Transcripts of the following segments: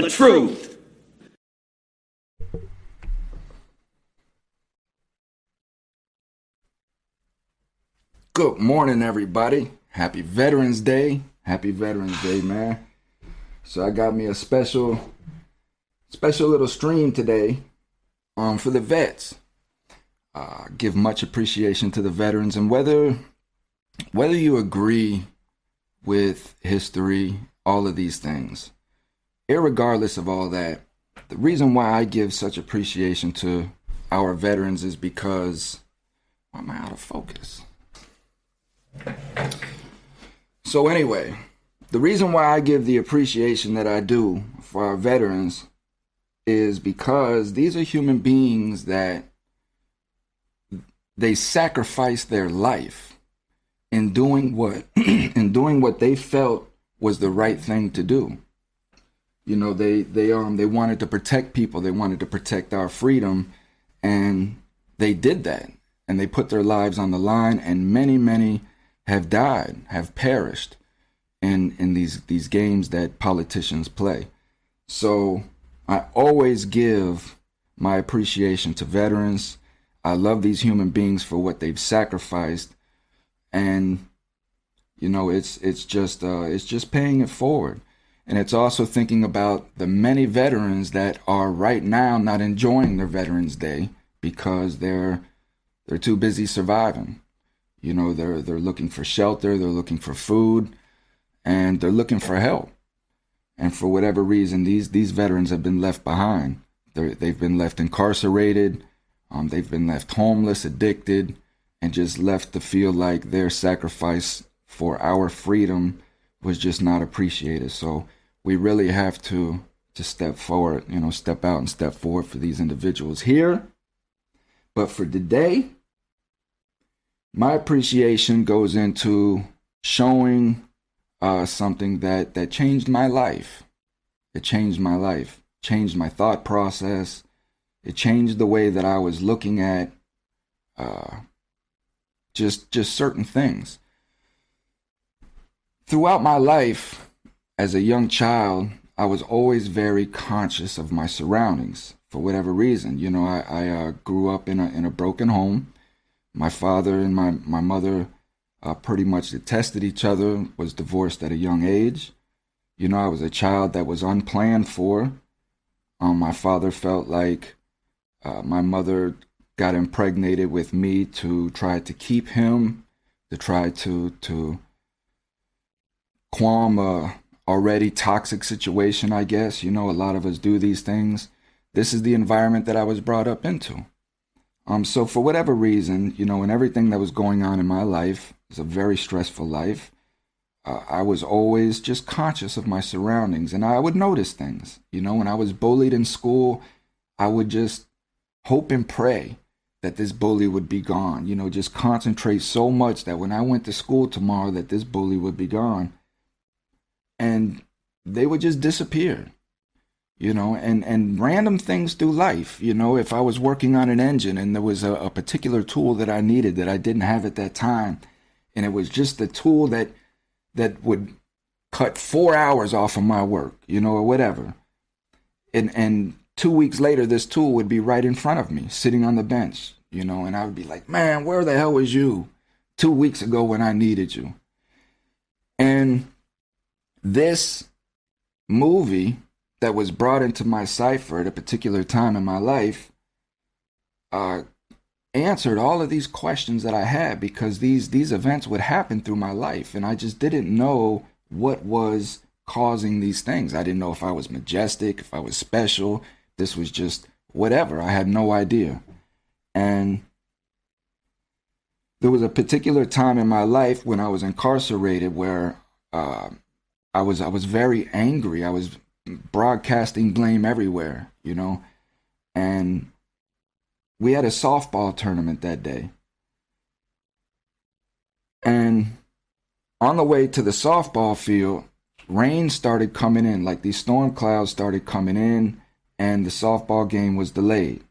the truth. Good morning, everybody. Happy Veterans Day. Happy Veterans Day, man. So I got me a special little stream today for the vets. Give much appreciation to the veterans, and whether you agree with history, all of these things, irregardless of all that, the reason why I give such appreciation to our veterans is because, why am I out of focus? So anyway, the reason why I give the appreciation that I do for our veterans is because these are human beings that they sacrifice their life in doing what they felt was the right thing to do. You know, they wanted to protect people, they wanted to protect our freedom, and they did that. And they put their lives on the line, and many have died, have perished in these games that politicians play. So I always give my appreciation to veterans. I love these human beings for what they've sacrificed, and you know, it's just paying it forward. And it's also thinking about the many veterans that are right now not enjoying their Veterans Day because they're too busy surviving. You know, they're looking for shelter, they're looking for food, and they're looking for help. And for whatever reason, these veterans have been left behind. They've been left incarcerated, they've been left homeless, addicted, and just left to feel like their sacrifice for our freedom was just not appreciated. So we really have to step forward, you know, step out and step forward for these individuals here. But for today, my appreciation goes into showing something that changed my life. It changed my life, changed my thought process. It changed the way that I was looking at just certain things. Throughout my life, as a young child, I was always very conscious of my surroundings for whatever reason. You know, I grew up in a broken home. My father and my mother pretty much detested each other, was divorced at a young age. You know, I was a child that was unplanned for. My father felt like my mother got impregnated with me to try to keep him, to try to calm a already toxic situation, I guess. You know, a lot of us do these things. This is the environment that I was brought up into. So for whatever reason, you know, and everything that was going on in my life, it was a very stressful life. I was always just conscious of my surroundings, and I would notice things. You know, when I was bullied in school, I would just hope and pray that this bully would be gone. You know, just concentrate so much that when I went to school tomorrow, that this bully would be gone. And they would just disappear. You know, and random things through life. You know, if I was working on an engine and there was a particular tool that I needed that I didn't have at that time, and it was just the tool that would cut 4 hours off of my work, you know, or whatever. And 2 weeks later, this tool would be right in front of me, sitting on the bench, you know, and I would be like, man, where the hell was you 2 weeks ago when I needed you? And this movie that was brought into my cipher at a particular time in my life answered all of these questions that I had, because these events would happen through my life, and I just didn't know what was causing these things. I didn't know if I was majestic, if I was special. This was just whatever. I had no idea. And there was a particular time in my life when I was incarcerated where I was very angry. I was broadcasting blame everywhere, you know, and we had a softball tournament that day. And on the way to the softball field, rain started coming in, like these storm clouds started coming in, and the softball game was delayed.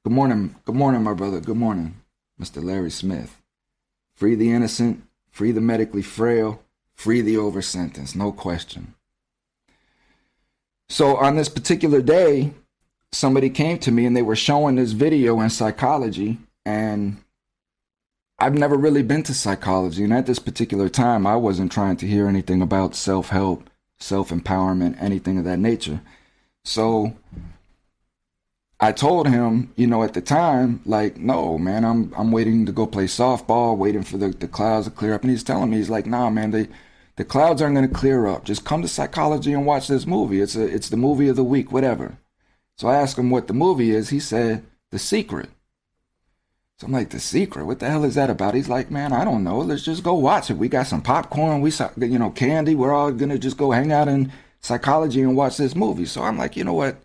Good morning, my brother. Good morning, Mr. Larry Smith. Free the innocent, free the medically frail, free the over-sentenced, no question. So on this particular day, somebody came to me and they were showing this video in psychology, and I've never really been to psychology. And at this particular time, I wasn't trying to hear anything about self-help, self-empowerment, anything of that nature. So I told him, at the time, like, no, man, I'm waiting to go play softball, waiting for the clouds to clear up. And he's telling me, he's like, nah, man, the clouds aren't going to clear up. Just come to psychology and watch this movie. It's the movie of the week, whatever. So I asked him what the movie is. He said, The Secret. So I'm like, The Secret? What the hell is that about? He's like, man, I don't know. Let's just go watch it. We got some popcorn. We saw, candy. We're all going to just go hang out in psychology and watch this movie. So I'm like, you know what?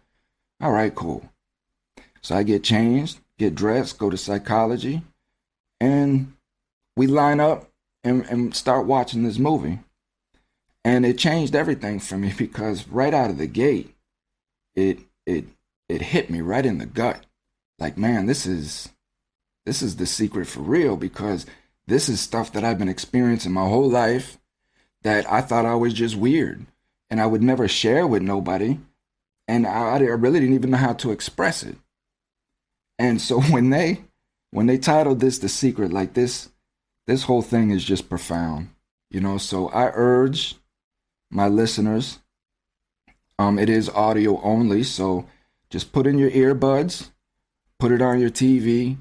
All right, cool. So I get changed, get dressed, go to psychology, and we line up and start watching this movie. And it changed everything for me, because right out of the gate, it hit me right in the gut. Like, man, this is The Secret for real, because this is stuff that I've been experiencing my whole life that I thought I was just weird and I would never share with nobody. And I really didn't even know how to express it. And so when they titled this The Secret, like this whole thing is just profound, so I urge my listeners, it is audio only, so just put in your earbuds, put it on your TV,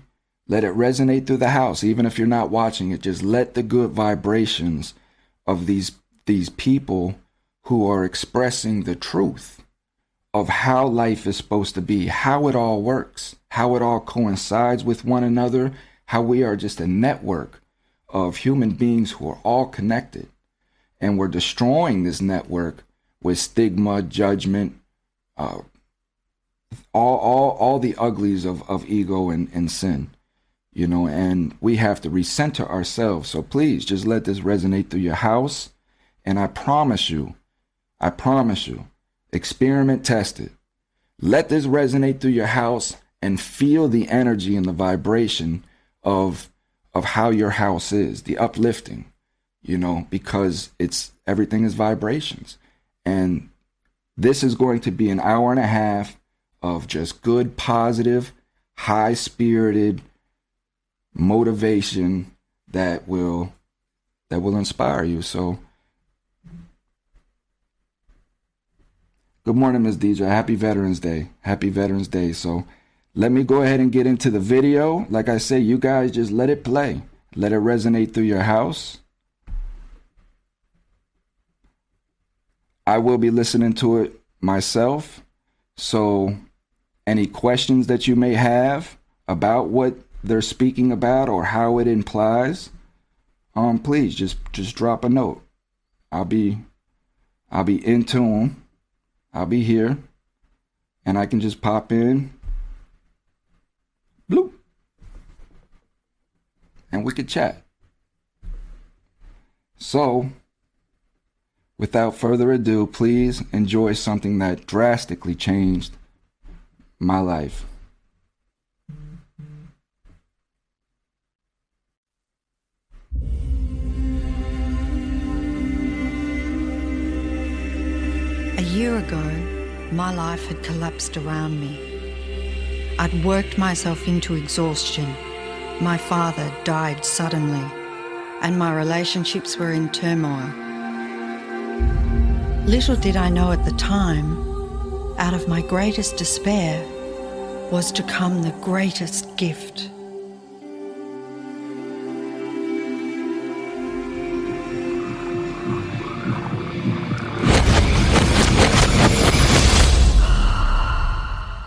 let it resonate through the house. Even if you're not watching it, just let the good vibrations of these people who are expressing the truth of how life is supposed to be, how it all works, how it all coincides with one another, how we are just a network of human beings who are all connected. And we're destroying this network with stigma, judgment, all the uglies of ego and sin, and we have to recenter ourselves. So please just let this resonate through your house. And I promise you, experiment, test it. Let this resonate through your house and feel the energy and the vibration of how your house is, the uplifting, because everything is vibrations. And this is going to be an hour and a half of just good, positive, high-spirited motivation that will inspire you. So good morning, Ms. Deidre. Happy Veterans Day. Happy Veterans Day. So let me go ahead and get into the video. Like I say, you guys just let it play. Let it resonate through your house. I will be listening to it myself. So any questions that you may have about what they're speaking about or how it implies, please just drop a note. I'll be in tune. I'll be here, and I can just pop in, bloop, and we could chat. So, without further ado, please enjoy something that drastically changed my life. A year ago, my life had collapsed around me. I'd worked myself into exhaustion. My father died suddenly, and my relationships were in turmoil. Little did I know at the time, out of my greatest despair was to come the greatest gift.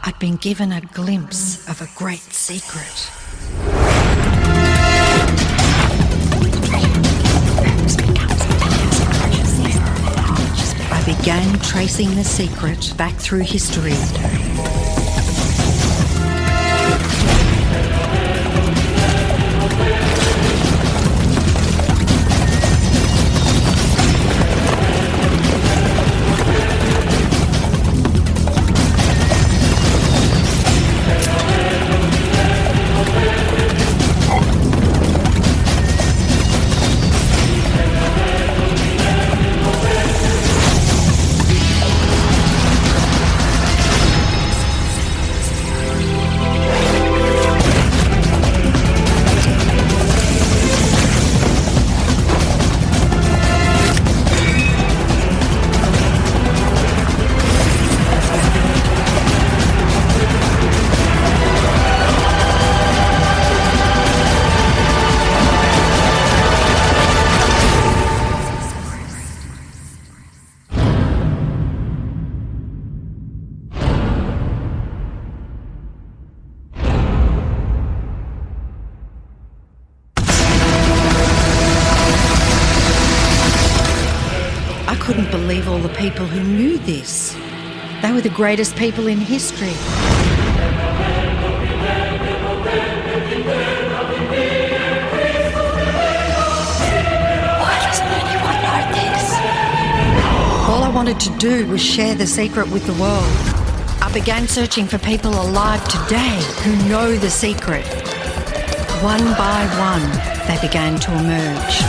I'd been given a glimpse of a great secret. I began tracing the secret back through history. believe all the people who knew this. They were the greatest people in history. Why doesn't anyone know this? All I wanted to do was share the secret with the world. I began searching for people alive today who know the secret. One by one, they began to emerge.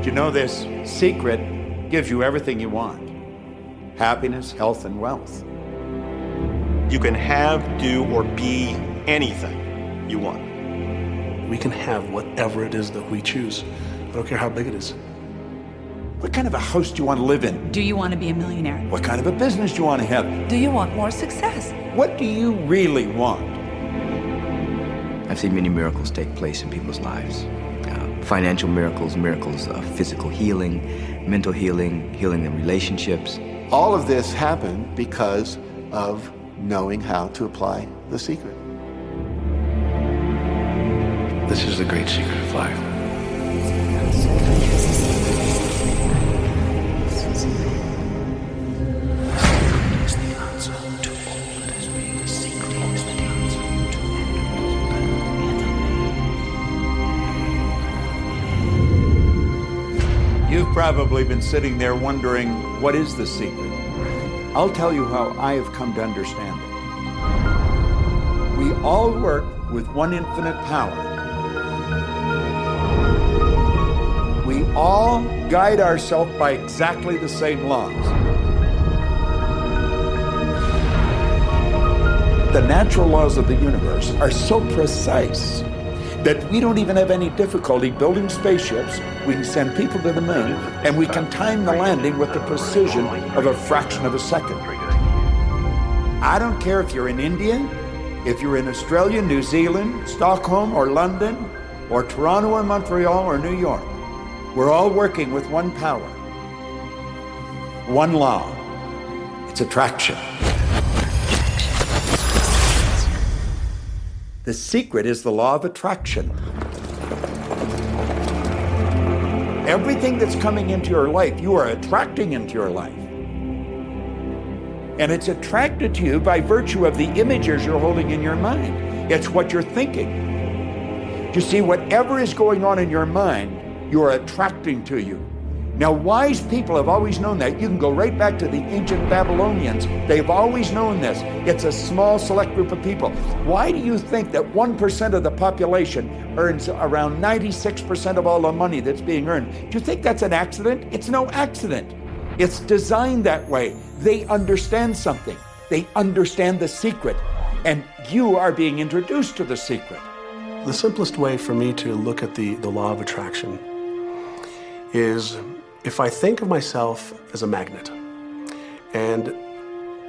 You know, this secret gives you everything you want. Happiness, health, and wealth. You can have, do, or be anything you want. We can have whatever it is that we choose. I don't care how big it is. What kind of a house do you want to live in? Do you want to be a millionaire? What kind of a business do you want to have? Do you want more success? What do you really want? I've seen many miracles take place in people's lives. Financial miracles, miracles of physical healing, mental healing, healing in relationships. All of this happened because of knowing how to apply the secret. This is the great secret of life. You've probably been sitting there wondering, what is the secret? I'll tell you how I have come to understand it. We all work with one infinite power. We all guide ourselves by exactly the same laws. The natural laws of the universe are so precise that we don't even have any difficulty building spaceships. We can send people to the moon, and we can time the landing with the precision of a fraction of a second. I don't care if you're in India, if you're in Australia, New Zealand, Stockholm, or London, or Toronto, or Montreal, or New York. We're all working with one power, one law. It's attraction. The secret is the law of attraction. Everything that's coming into your life, you are attracting into your life. And it's attracted to you by virtue of the images you're holding in your mind. It's what you're thinking. You see, whatever is going on in your mind, you are attracting to you. Now, wise people have always known that. You can go right back to the ancient Babylonians. They've always known this. It's a small, select group of people. Why do you think that 1% of the population earns around 96% of all the money that's being earned? Do you think that's an accident? It's no accident. It's designed that way. They understand something. They understand the secret. And you are being introduced to the secret. The simplest way for me to look at the law of attraction is if I think of myself as a magnet, and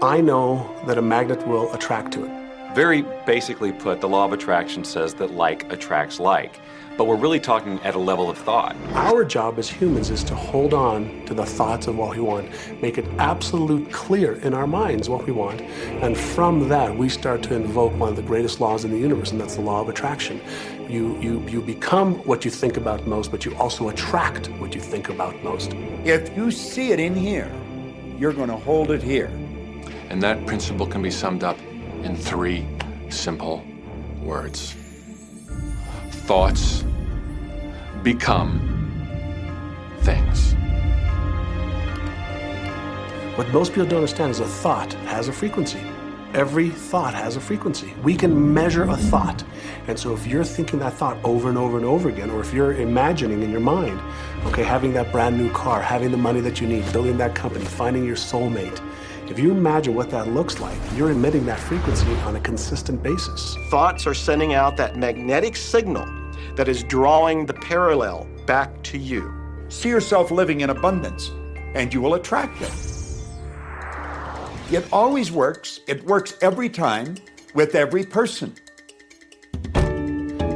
I know that a magnet will attract to it. Very basically put, the law of attraction says that like attracts like, but we're really talking at a level of thought. Our job as humans is to hold on to the thoughts of what we want, make it absolute clear in our minds what we want, and from that we start to invoke one of the greatest laws in the universe, and that's the law of attraction. You become what you think about most, but you also attract what you think about most. If you see it in here, you're going to hold it here. And that principle can be summed up in 3 simple words. Thoughts become things. What most people don't understand is a thought has a frequency. Every thought has a frequency. We can measure a thought. And so if you're thinking that thought over and over and over again, or if you're imagining in your mind, okay, having that brand new car, having the money that you need, building that company, finding your soulmate, if you imagine what that looks like, you're emitting that frequency on a consistent basis. Thoughts are sending out that magnetic signal that is drawing the parallel back to you. See yourself living in abundance, and you will attract it. It always works. It works every time with every person.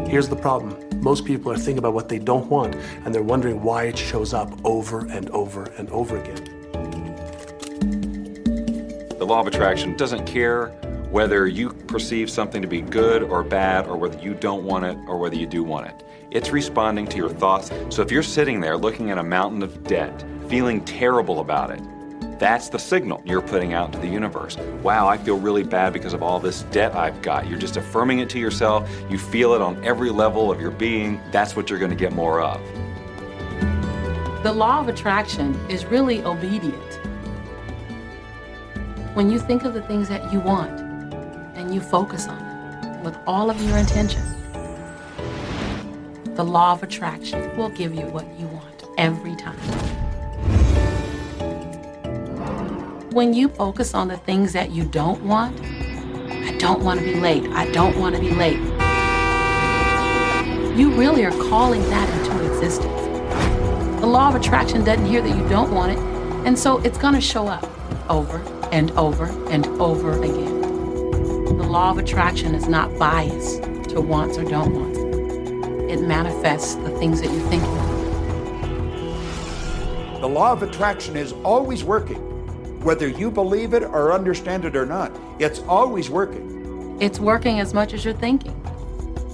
Here's the problem. Most people are thinking about what they don't want, and they're wondering why it shows up over and over and over again. The law of attraction doesn't care whether you perceive something to be good or bad, or whether you don't want it or whether you do want it. It's responding to your thoughts. So if you're sitting there looking at a mountain of debt, feeling terrible about it, that's the signal you're putting out to the universe. Wow, I feel really bad because of all this debt I've got. You're just affirming it to yourself. You feel it on every level of your being. That's what you're going to get more of. The law of attraction is really obedient. When you think of the things that you want and you focus on them with all of your intention, the law of attraction will give you what you want every time. When you focus on the things that you don't want, I don't want to be late, I don't want to be late, you really are calling that into existence. The law of attraction doesn't hear that you don't want it, and so it's going to show up over and over and over again. The law of attraction is not biased to wants or don't wants. It manifests the things that you're thinking of. The law of attraction is always working. Whether you believe it or understand it or not, it's always working. It's working as much as you're thinking.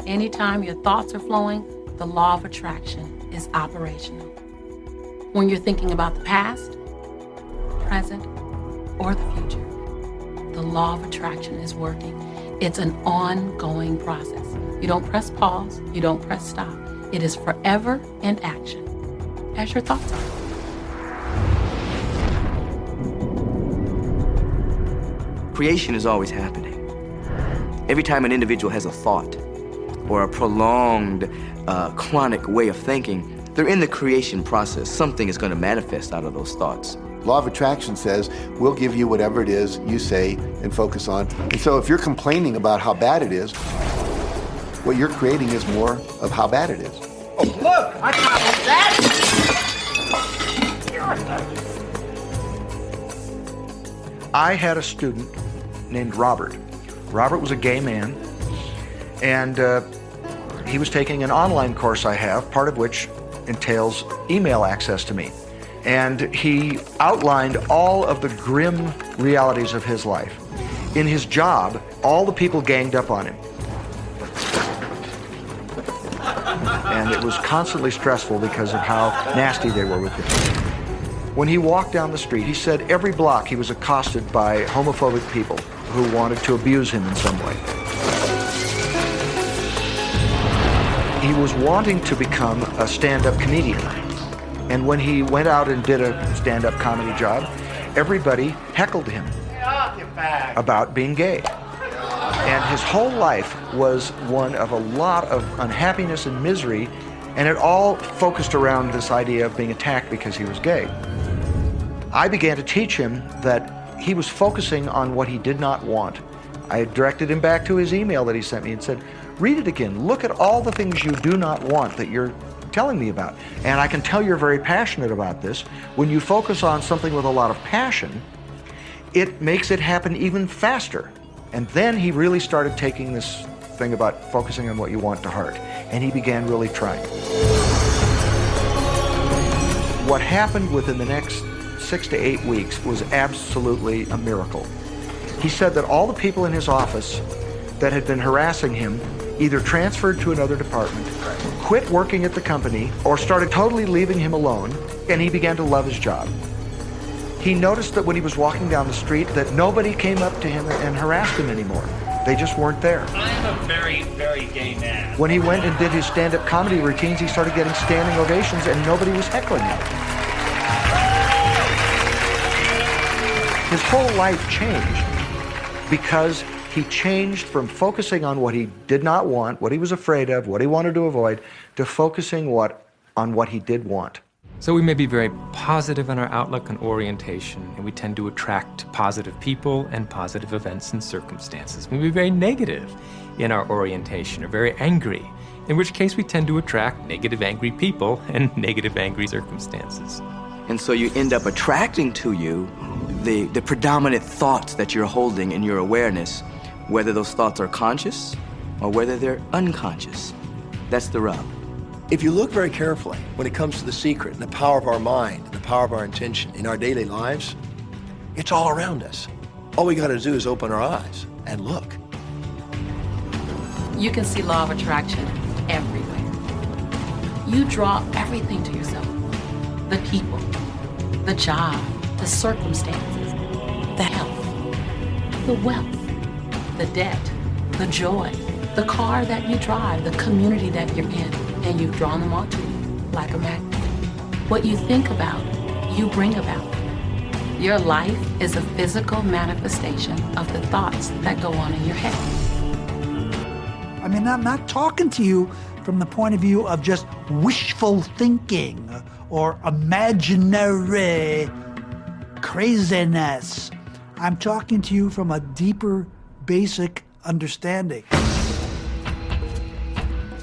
Anytime your thoughts are flowing, the law of attraction is operational. When you're thinking about the past, present, or the future, the law of attraction is working. It's an ongoing process. You don't press pause, you don't press stop. It is forever in action, as your thoughts are. Creation is always happening. Every time an individual has a thought or a prolonged, chronic way of thinking, they're in the creation process. Something is going to manifest out of those thoughts. Law of attraction says, we'll give you whatever it is you say and focus on. And so if you're complaining about how bad it is, what you're creating is more of how bad it is. Oh, look, I got that. I had a student named Robert. Robert was a gay man, and he was taking an online course I have, part of which entails email access to me. And he outlined all of the grim realities of his life. In his job, all the people ganged up on him. And it was constantly stressful because of how nasty they were with him. When he walked down the street, he said every block he was accosted by homophobic people who wanted to abuse him in some way. He was wanting to become a stand-up comedian. And when he went out and did a stand-up comedy job, everybody heckled him about being gay. And his whole life was one of a lot of unhappiness and misery, and it all focused around this idea of being attacked because he was gay. I began to teach him that he was focusing on what he did not want. I directed him back to his email that he sent me and said, read it again. Look at all the things you do not want that you're telling me about. And I can tell you're very passionate about this. When you focus on something with a lot of passion, it makes it happen even faster. And then he really started taking this thing about focusing on what you want to heart. And he began really trying. What happened within the next 6 to 8 weeks was absolutely a miracle. He said that all the people in his office that had been harassing him either transferred to another department, quit working at the company, or started totally leaving him alone, and he began to love his job. He noticed that when he was walking down the street that nobody came up to him and harassed him anymore. They just weren't there. I'm a very, very gay man. When he went and did his stand-up comedy routines, he started getting standing ovations and nobody was heckling him. His whole life changed because he changed from focusing on what he did not want, what he was afraid of, what he wanted to avoid, to focusing on what he did want. So we may be very positive in our outlook and orientation, and we tend to attract positive people and positive events and circumstances. We may be very negative in our orientation or very angry, in which case we tend to attract negative, angry people and negative, angry circumstances. And so you end up attracting to you the predominant thoughts that you're holding in your awareness, whether those thoughts are conscious or whether they're unconscious. That's the rub. If you look very carefully, when it comes to the secret and the power of our mind, and the power of our intention in our daily lives, it's all around us. All we got to do is open our eyes and look. You can see law of attraction everywhere. You draw everything to yourself. The people, the job, the circumstances, the health, the wealth, the debt, the joy, the car that you drive, the community that you're in, and you've drawn them onto you like a magnet. What you think about, you bring about. Your life is a physical manifestation of the thoughts that go on in your head. I mean, I'm not talking to you from the point of view of just wishful thinking or imaginary craziness. I'm talking to you from a deeper, basic understanding.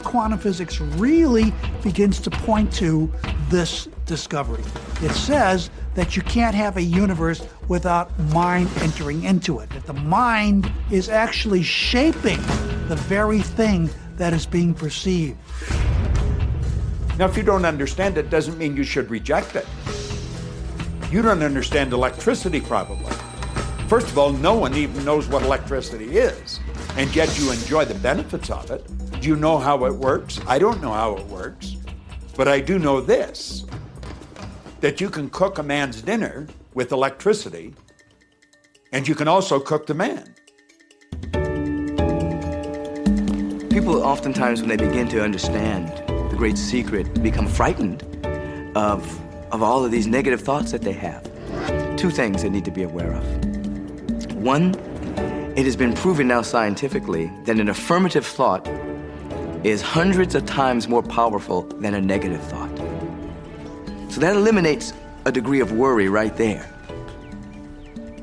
Quantum physics really begins to point to this discovery. It says that you can't have a universe without mind entering into it, that the mind is actually shaping the very thing that is being perceived. Now, if you don't understand it, doesn't mean you should reject it. You don't understand electricity, probably. First of all, no one even knows what electricity is, and yet you enjoy the benefits of it. Do you know how it works? I don't know how it works, but I do know this, that you can cook a man's dinner with electricity, and you can also cook the man. People oftentimes, when they begin to understand the great secret, become frightened of all of these negative thoughts that they have. Two things they need to be aware of. One, it has been proven now scientifically that an affirmative thought is hundreds of times more powerful than a negative thought. So that eliminates a degree of worry right there.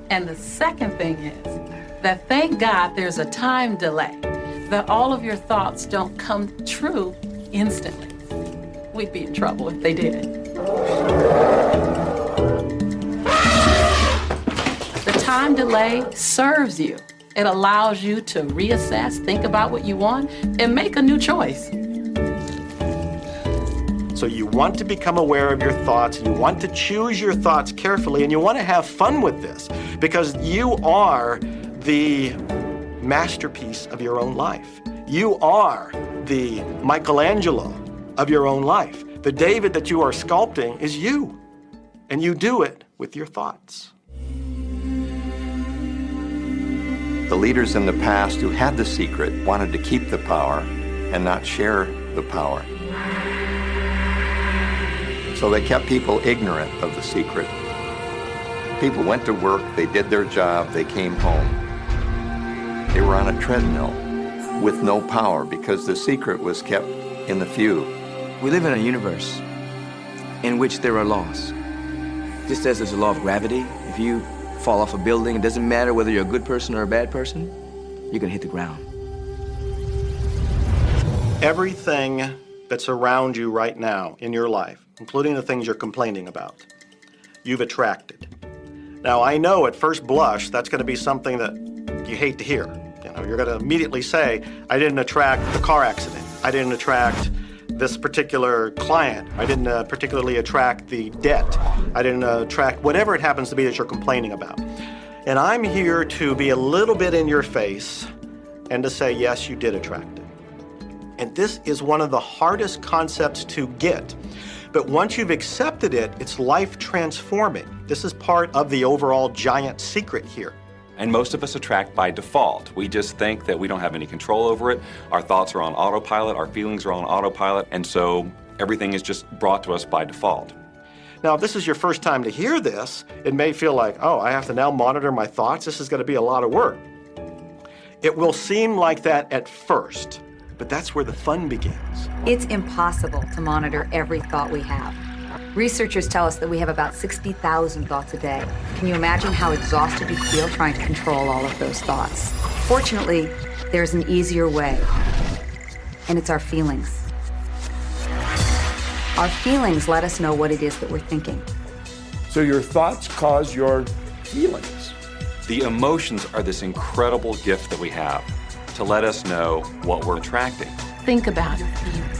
And the second thing is that thank God there's a time delay, that all of your thoughts don't come true instantly. We'd be in trouble if they did. The time delay serves you. It allows you to reassess, think about what you want, and make a new choice. So you want to become aware of your thoughts, you want to choose your thoughts carefully, and you want to have fun with this because you are the masterpiece of your own life. You are the Michelangelo of your own life. The David that you are sculpting is you, and you do it with your thoughts. The leaders in the past who had the secret wanted to keep the power and not share the power. So they kept people ignorant of the secret. People went to work, they did their job, they came home. They were on a treadmill with no power because the secret was kept in the few. We live in a universe in which there are laws. Just as there's a law of gravity, if you fall off a building, it doesn't matter whether you're a good person or a bad person, you're gonna hit the ground. Everything that's around you right now in your life, including the things you're complaining about, you've attracted. Now, I know at first blush, that's gonna be something that you hate to hear. You know, you're gonna immediately say, I didn't attract the car accident. I didn't attract this particular client. I didn't particularly attract the debt. I didn't attract whatever it happens to be that you're complaining about. And I'm here to be a little bit in your face and to say, yes, you did attract it. And this is one of the hardest concepts to get. But once you've accepted it, it's life transforming. This is part of the overall giant secret here. And most of us attract by default. We just think that we don't have any control over it. Our thoughts are on autopilot, our feelings are on autopilot, and so everything is just brought to us by default. Now, if this is your first time to hear this, it may feel like, oh, I have to now monitor my thoughts. This is going to be a lot of work. It will seem like that at first, but that's where the fun begins. It's impossible to monitor every thought we have. Researchers tell us that we have about 60,000 thoughts a day. Can you imagine how exhausted you feel trying to control all of those thoughts? Fortunately, there's an easier way, and it's our feelings. Our feelings let us know what it is that we're thinking. So your thoughts cause your feelings. The emotions are this incredible gift that we have to let us know what we're attracting. Think about your feelings.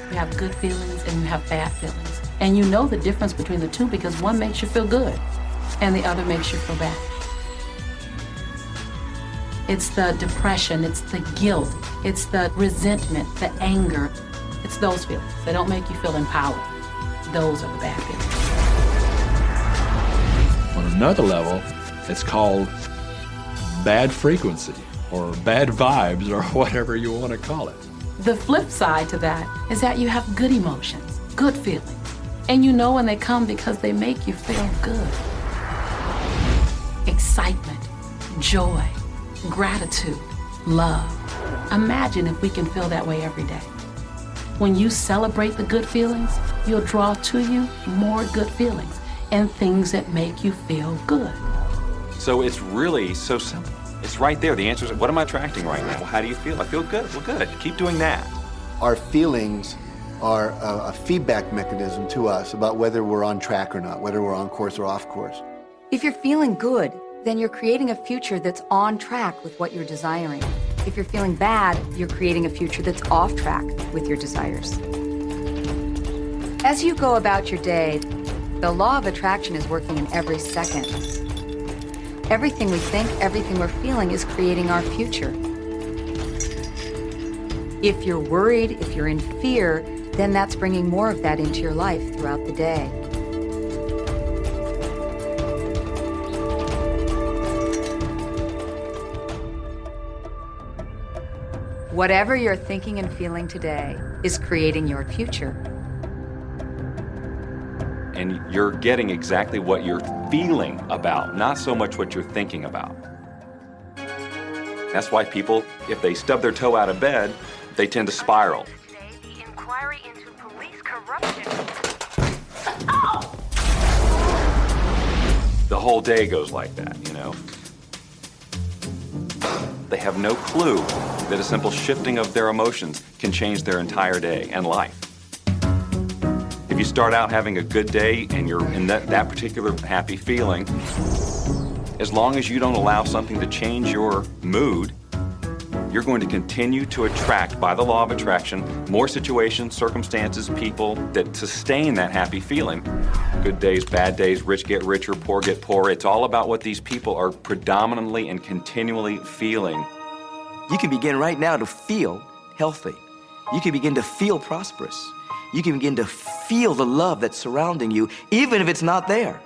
You have good feelings and you have bad feelings. And you know the difference between the two because one makes you feel good and the other makes you feel bad. It's the depression, it's the guilt, it's the resentment, the anger. It's those feelings. They don't make you feel empowered. Those are the bad feelings. On another level, it's called bad frequency or bad vibes or whatever you want to call it. The flip side to that is that you have good emotions, good feelings, and you know when they come because they make you feel good. Excitement, joy, gratitude, love. Imagine if we can feel that way every day. When you celebrate the good feelings, you'll draw to you more good feelings and things that make you feel good. So it's really so simple. It's right there. The answer is, what am I attracting right now? Well, how do you feel? I feel good. Well, good. Keep doing that. Our feelings are a feedback mechanism to us about whether we're on track or not, whether we're on course or off course. If you're feeling good, then you're creating a future that's on track with what you're desiring. If you're feeling bad, you're creating a future that's off track with your desires. As you go about your day, the law of attraction is working in every second. Everything we think, everything we're feeling is creating our future. If you're worried, if you're in fear, then that's bringing more of that into your life throughout the day. Whatever you're thinking and feeling today is creating your future. And you're getting exactly what you're feeling about, not so much what you're thinking about. That's why people, if they stub their toe out of bed, they tend to spiral. The inquiry into police corruption. The whole day goes like that, you know? They have no clue that a simple shifting of their emotions can change their entire day and life. If you start out having a good day and you're in that particular happy feeling, as long as you don't allow something to change your mood, you're going to continue to attract, by the law of attraction, more situations, circumstances, people that sustain that happy feeling. Good days, bad days, rich get richer, poor get poorer. It's all about what these people are predominantly and continually feeling. You can begin right now to feel healthy. You can begin to feel prosperous. You can begin to feel the love that's surrounding you, even if it's not there.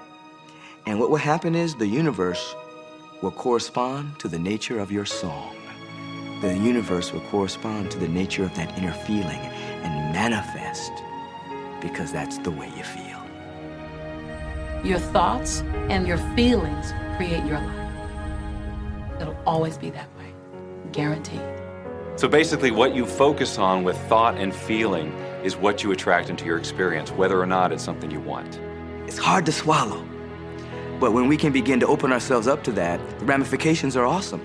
And what will happen is the universe will correspond to the nature of your song. The universe will correspond to the nature of that inner feeling and manifest, because that's the way you feel. Your thoughts and your feelings create your life. It'll always be that way, guaranteed. So basically what you focus on with thought and feeling is what you attract into your experience, whether or not it's something you want. It's hard to swallow, but when we can begin to open ourselves up to that, the ramifications are awesome.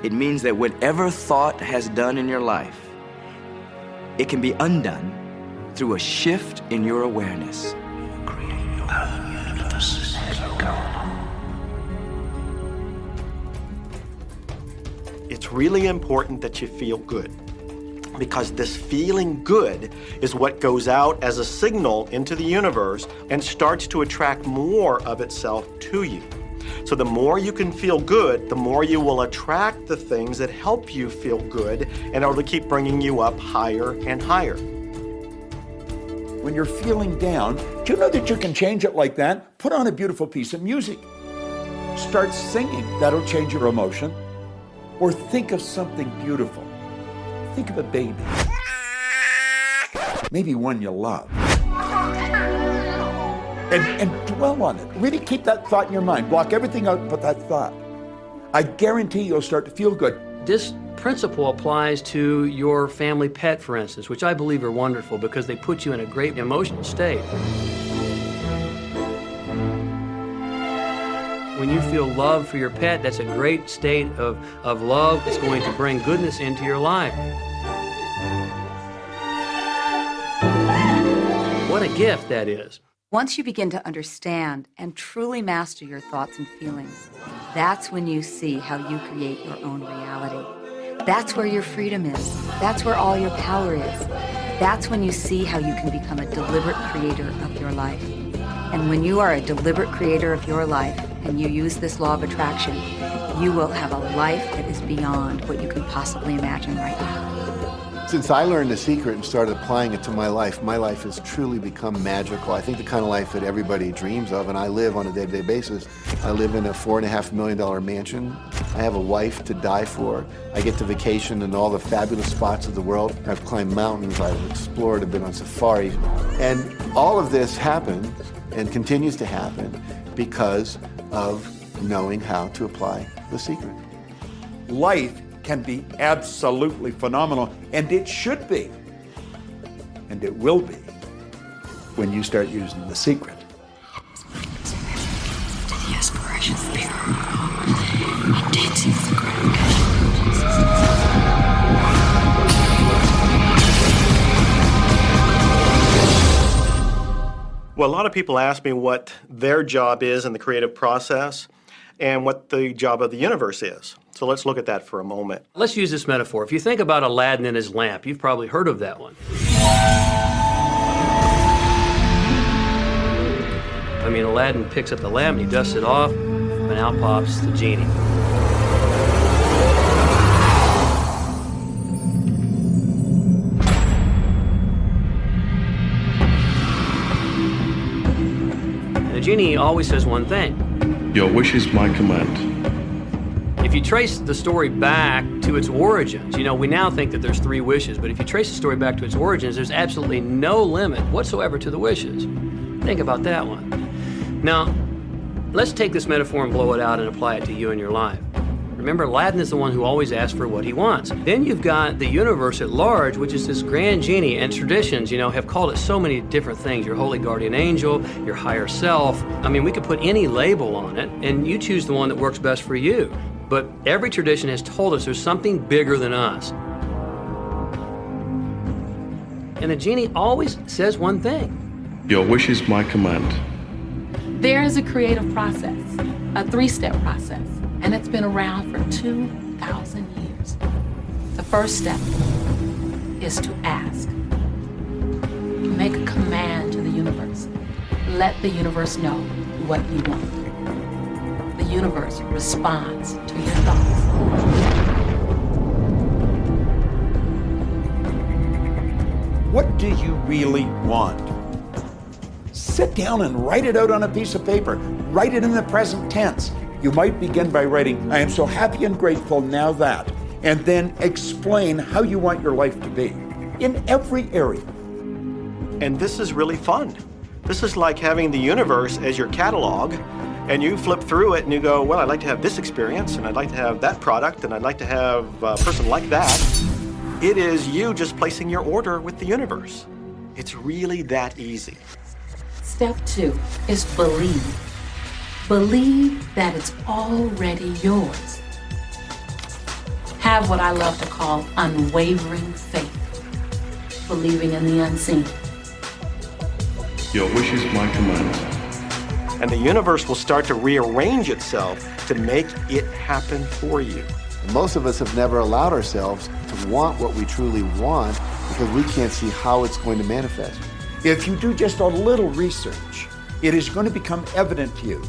It means that whatever thought has done in your life, it can be undone through a shift in your awareness. You create your own universe as you go along. It's really important that you feel good, because this feeling good is what goes out as a signal into the universe and starts to attract more of itself to you. So the more you can feel good, the more you will attract the things that help you feel good and are to keep bringing you up higher and higher. When you're feeling down, do you know that you can change it like that? Put on a beautiful piece of music. Start singing. That'll change your emotion. Or think of something beautiful. Think of a baby. Maybe one you love. And dwell on it. Really keep that thought in your mind. Block everything out but that thought. I guarantee you'll start to feel good. This principle applies to your family pet, for instance, which I believe are wonderful because they put you in a great emotional state. When you feel love for your pet, that's a great state of love that's going to bring goodness into your life. What a gift that is. Once you begin to understand and truly master your thoughts and feelings, that's when you see how you create your own reality. That's where your freedom is. That's where all your power is. That's when you see how you can become a deliberate creator of your life. And when you are a deliberate creator of your life and you use this law of attraction, you will have a life that is beyond what you can possibly imagine right now. Since I learned the secret and started applying it to my life has truly become magical. I think the kind of life that everybody dreams of, and I live on a day-to-day basis. I live in a $4.5 million mansion. I have a wife to die for. I get to vacation in all the fabulous spots of the world. I've climbed mountains, I've explored, I've been on safari. And all of this happened and continues to happen because of knowing how to apply the secret. Life can be absolutely phenomenal, and it should be, and it will be, when you start using the secret. To the aspiration spirit world, intense is the ground. Well, a lot of people ask me what their job is in the creative process and what the job of the universe is. So let's look at that for a moment. Let's use this metaphor. If you think about Aladdin and his lamp, you've probably heard of that one. I mean, Aladdin picks up the lamp and he dusts it off, and out pops the genie. And the genie always says one thing. Your wish is my command. If you trace the story back to its origins, we now think that there's 3 wishes, but if you trace the story back to its origins, there's absolutely no limit whatsoever to the wishes. Think about that one. Now, let's take this metaphor and blow it out and apply it to you and your life. Remember, Aladdin is the one who always asks for what he wants. Then you've got the universe at large, which is this grand genie, and traditions, have called it so many different things. Your holy guardian angel, your higher self. I mean, we could put any label on it, and you choose the one that works best for you. But every tradition has told us there's something bigger than us. And the genie always says one thing. Your wish is my command. There is a creative process, a 3-step process, and it's been around for 2,000 years. The first step is to ask. Make a command to the universe. Let the universe know what you want. The universe responds to your thoughts. What do you really want? Sit down and write it out on a piece of paper. Write it in the present tense. You might begin by writing, I am so happy and grateful now that, and then explain how you want your life to be in every area. And this is really fun. This is like having the universe as your catalog, and you flip through it and you go, well, I'd like to have this experience, and I'd like to have that product, and I'd like to have a person like that. It is you just placing your order with the universe. It's really that easy. Step 2 is believe. Believe that it's already yours. Have what I love to call unwavering faith, believing in the unseen. Your wish is my command. And the universe will start to rearrange itself to make it happen for you. Most of us have never allowed ourselves to want what we truly want because we can't see how it's going to manifest. If you do just a little research, it is going to become evident to you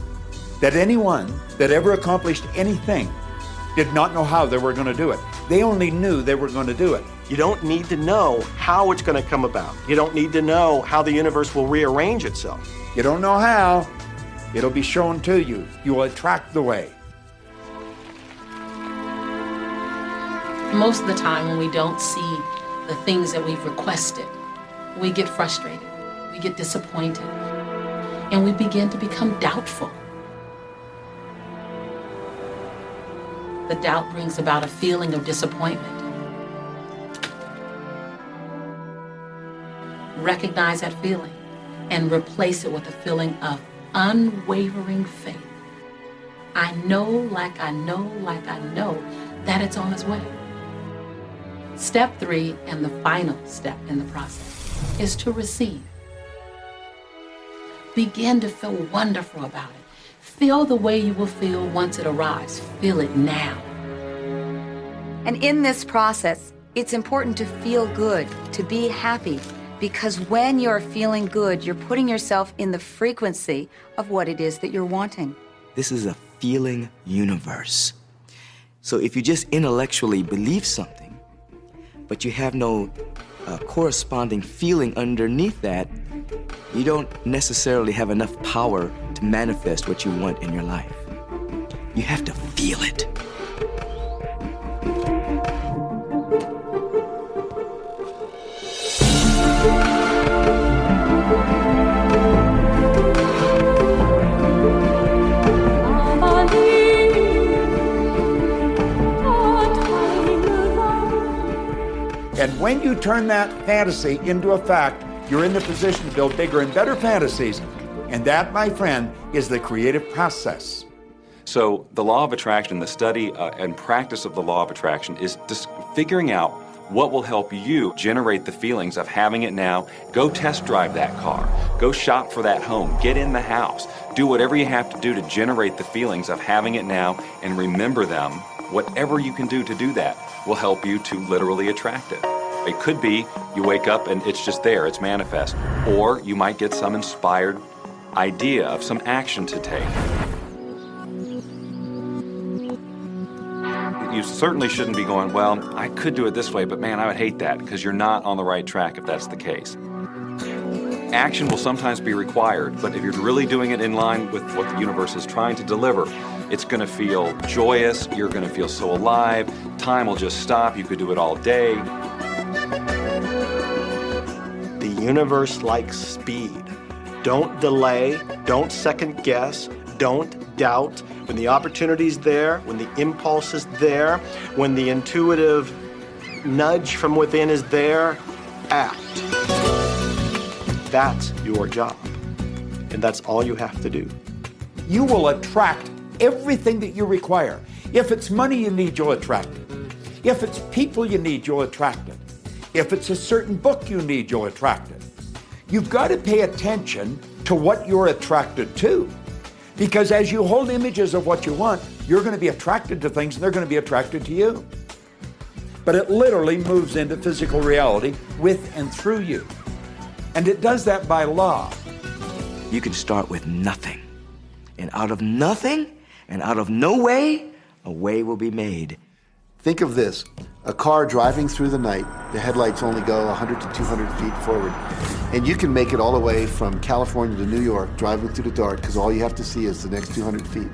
that anyone that ever accomplished anything did not know how they were going to do it. They only knew they were going to do it. You don't need to know how it's going to come about. You don't need to know how the universe will rearrange itself. You don't know how. It'll be shown to you. You will attract the way. Most of the time when we don't see the things that we've requested, we get frustrated, we get disappointed, and we begin to become doubtful. The doubt brings about a feeling of disappointment. Recognize that feeling and replace it with a feeling of unwavering faith. I know, like I know, like I know that it's on its way. Step 3, and the final step in the process, is to receive. Begin to feel wonderful about it. Feel the way you will feel once it arrives. Feel it now. And in this process, it's important to feel good, to be happy, because when you're feeling good, you're putting yourself in the frequency of what it is that you're wanting. This is a feeling universe. So if you just intellectually believe something, but you have no corresponding feeling underneath that, you don't necessarily have enough power to manifest what you want in your life. You have to feel it. And when you turn that fantasy into a fact, you're in the position to build bigger and better fantasies. And that, my friend, is the creative process. So the law of attraction, the study and practice of the law of attraction is just figuring out what will help you generate the feelings of having it now. Go test drive that car. Go shop for that home. Get in the house. Do whatever you have to do to generate the feelings of having it now, and remember them. Whatever you can do to do that will help you to literally attract it. It could be you wake up and it's just there, it's manifest. Or you might get some inspired idea of some action to take. You certainly shouldn't be going, well, I could do it this way, but man, I would hate that, because you're not on the right track if that's the case. Action will sometimes be required, but if you're really doing it in line with what the universe is trying to deliver, it's going to feel joyous, you're going to feel so alive, time will just stop, you could do it all day. The universe likes speed. Don't delay, don't second guess, don't doubt. When the opportunity's there, when the impulse is there, when the intuitive nudge from within is there, act. That's your job. And that's all you have to do. You will attract everything that you require. If it's money you need, you'll attract it. If it's people you need, you'll attract it. If it's a certain book you need, you'll attract it. You've got to pay attention to what you're attracted to. Because as you hold images of what you want, you're going to be attracted to things and they're going to be attracted to you. But it literally moves into physical reality with and through you. And it does that by law. You can start with nothing. And out of nothing, and out of no way, a way will be made. Think of this, a car driving through the night, the headlights only go 100 to 200 feet forward, and you can make it all the way from California to New York driving through the dark, because all you have to see is the next 200 feet.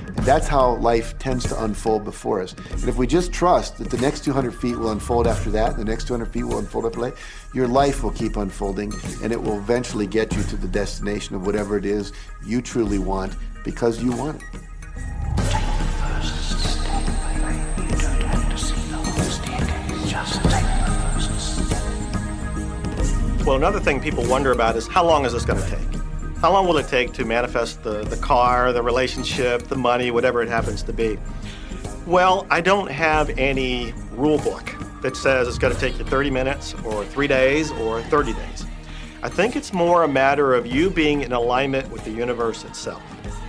And that's how life tends to unfold before us. And if we just trust that the next 200 feet will unfold after that, the next 200 feet will unfold after that, your life will keep unfolding, and it will eventually get you to the destination of whatever it is you truly want, because you want it. Well, another thing people wonder about is how long is this going to take? How long will it take to manifest the car, the relationship, the money, whatever it happens to be? Well, I don't have any rule book that says it's going to take you 30 minutes or 3 days or 30 days. I think it's more a matter of you being in alignment with the universe itself.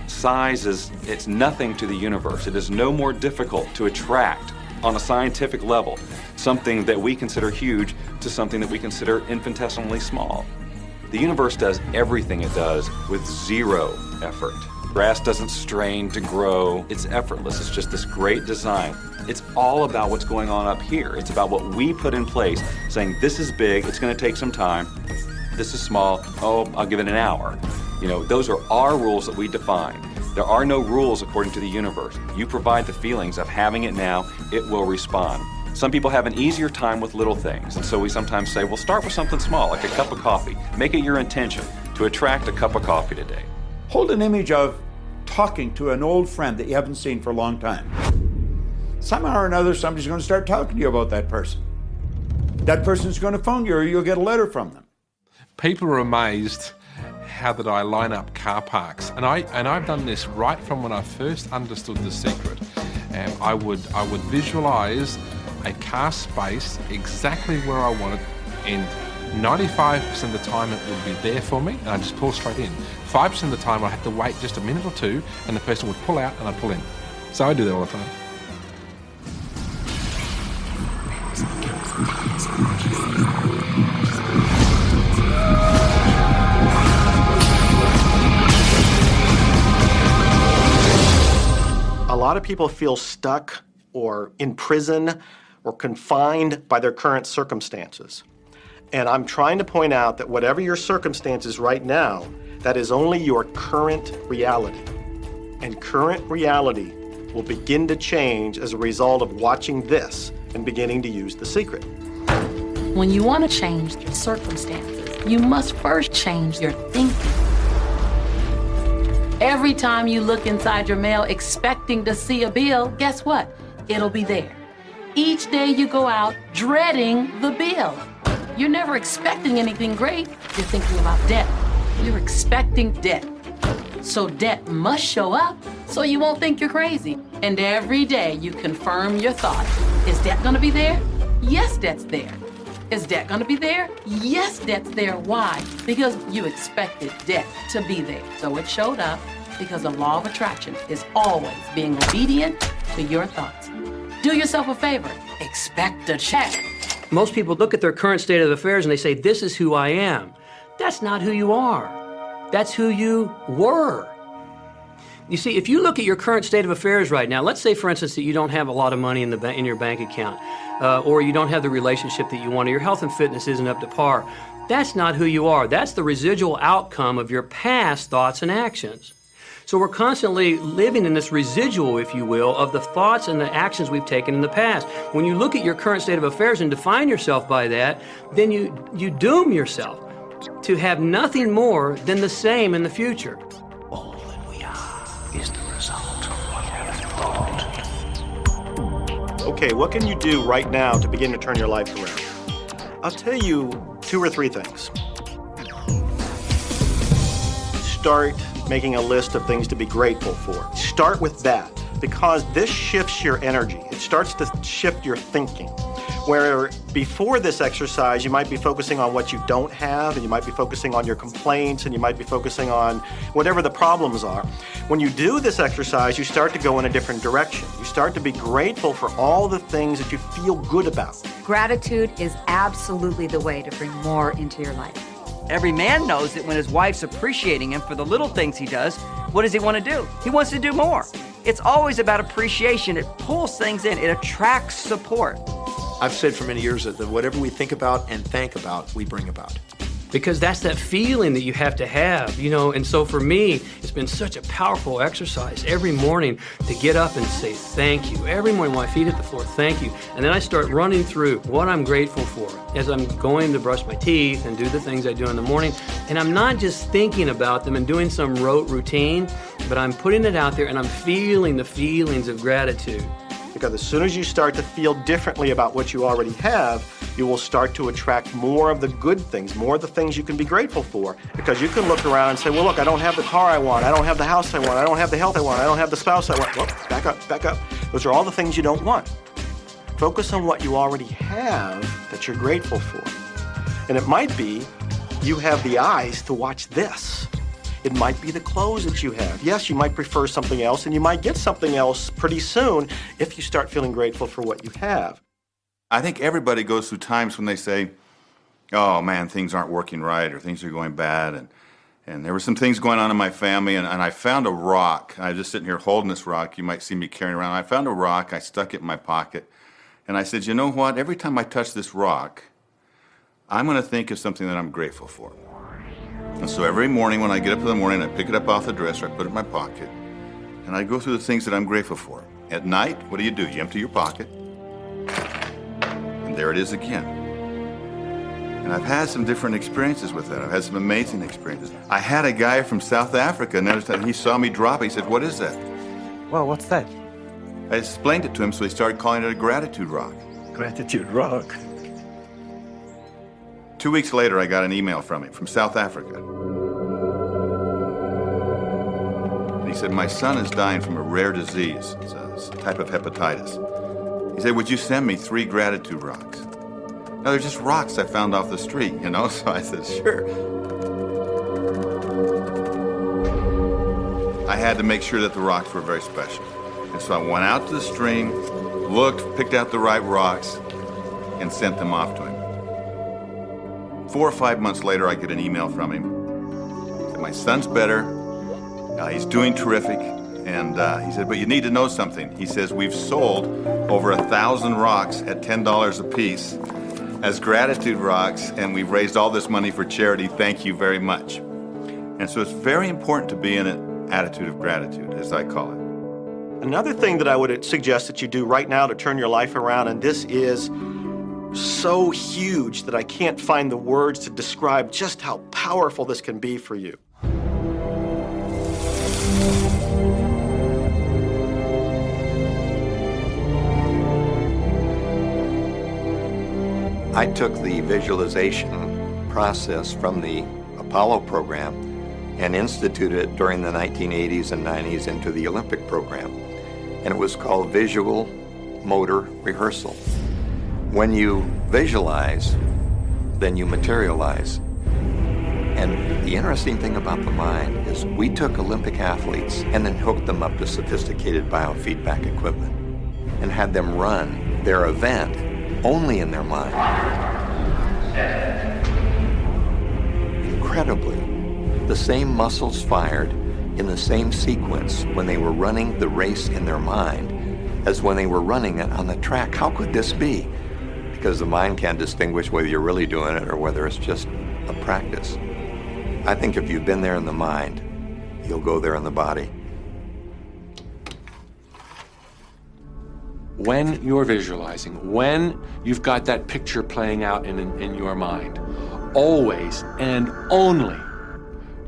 Size it's nothing to the universe. It is no more difficult to attract on a scientific level something that we consider huge to something that we consider infinitesimally small. The universe does everything it does with zero effort. Grass doesn't strain to grow. It's effortless. It's just this great design. It's all about what's going on up here. It's about what we put in place, saying this is big, it's going to take some time. This is small, oh, I'll give it an hour. You know, those are our rules that we define. There are no rules according to the universe. You provide the feelings of having it now, it will respond. Some people have an easier time with little things, and so we sometimes say, well, start with something small, like a cup of coffee. Make it your intention to attract a cup of coffee today. Hold an image of talking to an old friend that you haven't seen for a long time. Somehow or another, somebody's going to start talking to you about that person. That person's going to phone you, or you'll get a letter from them. People are amazed how that I line up car parks, and I've done this right from when I first understood the secret. I would visualize a car space exactly where I want it, and 95% of the time it would be there for me, and I'd just pull straight in. 5% of the time I'd have to wait just a minute or two, and the person would pull out and I'd pull in. So I do that all the time. A lot of people feel stuck or in prison or confined by their current circumstances. And I'm trying to point out that whatever your circumstances right now, that is only your current reality. And current reality will begin to change as a result of watching this and beginning to use the secret. When you want to change your circumstances, you must first change your thinking. Every time you look inside your mail expecting to see a bill, guess what? It'll be there. Each day you go out dreading the bill. You're never expecting anything great. You're thinking about debt. You're expecting debt. So debt must show up so you won't think you're crazy. And every day you confirm your thought. Is debt gonna be there? Yes, debt's there. Is debt gonna be there? Yes, debt's there. Why? Because you expected debt to be there. So it showed up because the law of attraction is always being obedient to your thoughts. Do yourself a favor. Expect a check. Most people look at their current state of affairs and they say, this is who I am. That's not who you are. That's who you were. You see, if you look at your current state of affairs right now, let's say, for instance, that you don't have a lot of money in your bank account, or you don't have the relationship that you want, or your health and fitness isn't up to par. That's not who you are. That's the residual outcome of your past thoughts and actions. So we're constantly living in this residual, if you will, of the thoughts and the actions we've taken in the past. When you look at your current state of affairs and define yourself by that, then you doom yourself to have nothing more than the same in the future. All that we are is the result of what we have thought. Okay, what can you do right now to begin to turn your life around? I'll tell you 2 or 3 things. Start making a list of things to be grateful for. Start with that, because this shifts your energy. It starts to shift your thinking. Where before this exercise, you might be focusing on what you don't have, and you might be focusing on your complaints, and you might be focusing on whatever the problems are. When you do this exercise, you start to go in a different direction. You start to be grateful for all the things that you feel good about. Gratitude is absolutely the way to bring more into your life. Every man knows that when his wife's appreciating him for the little things he does, what does he want to do? He wants to do more. It's always about appreciation. It pulls things in. It attracts support. I've said for many years that whatever we think about and thank about, we bring about. Because that's that feeling that you have to have, you know. And so for me, it's been such a powerful exercise every morning to get up and say thank you. Every morning when my feet hit the floor, thank you. And then I start running through what I'm grateful for as I'm going to brush my teeth and do the things I do in the morning. And I'm not just thinking about them and doing some rote routine, but I'm putting it out there and I'm feeling the feelings of gratitude. Because as soon as you start to feel differently about what you already have, you will start to attract more of the good things, more of the things you can be grateful for. Because you can look around and say, well, look, I don't have the car I want, I don't have the house I want, I don't have the health I want, I don't have the spouse I want. Well, back up, back up. Those are all the things you don't want. Focus on what you already have that you're grateful for. And it might be you have the eyes to watch this. It might be the clothes that you have. Yes, you might prefer something else, and you might get something else pretty soon if you start feeling grateful for what you have. I think everybody goes through times when they say, oh man, things aren't working right, or things are going bad, and there were some things going on in my family, and I found a rock. I was just sitting here holding this rock. You might see me carrying around. I found a rock. I stuck it in my pocket, and I said, you know what? Every time I touch this rock, I'm going to think of something that I'm grateful for. And so every morning when I get up in the morning, I pick it up off the dresser, I put it in my pocket, and I go through the things that I'm grateful for. At night, what do? You empty your pocket, and there it is again. And I've had some different experiences with that. I've had some amazing experiences. I had a guy from South Africa, and he saw me drop it. He said, what is that? Well, what's that? I explained it to him, so he started calling it a gratitude rock. Gratitude rock. 2 weeks later, I got an email from him, from South Africa. And he said, my son is dying from a rare disease. It's a type of hepatitis. He said, would you send me 3 gratitude rocks? Now, they're just rocks I found off the street, you know? So I said, sure. I had to make sure that the rocks were very special. And so I went out to the stream, looked, picked out the right rocks, and sent them off to him. 4 or 5 months later, I get an email from him that my son's better, he's doing terrific, And he said, but you need to know something. He says, we've sold over 1,000 rocks at $10 a piece as gratitude rocks, and we've raised all this money for charity. Thank you very much. And so it's very important to be in an attitude of gratitude, as I call it. Another thing that I would suggest that you do right now to turn your life around, and this is so huge that I can't find the words to describe just how powerful this can be for you. I took the visualization process from the Apollo program and instituted it during the 1980s and 90s into the Olympic program. And it was called visual motor rehearsal. When you visualize, then you materialize. And the interesting thing about the mind is we took Olympic athletes and then hooked them up to sophisticated biofeedback equipment and had them run their event only in their mind. Incredibly, the same muscles fired in the same sequence when they were running the race in their mind as when they were running it on the track. How could this be? Because the mind can't distinguish whether you're really doing it or whether it's just a practice. I think if you've been there in the mind, you'll go there in the body. When you're visualizing, when you've got that picture playing out in your mind, always and only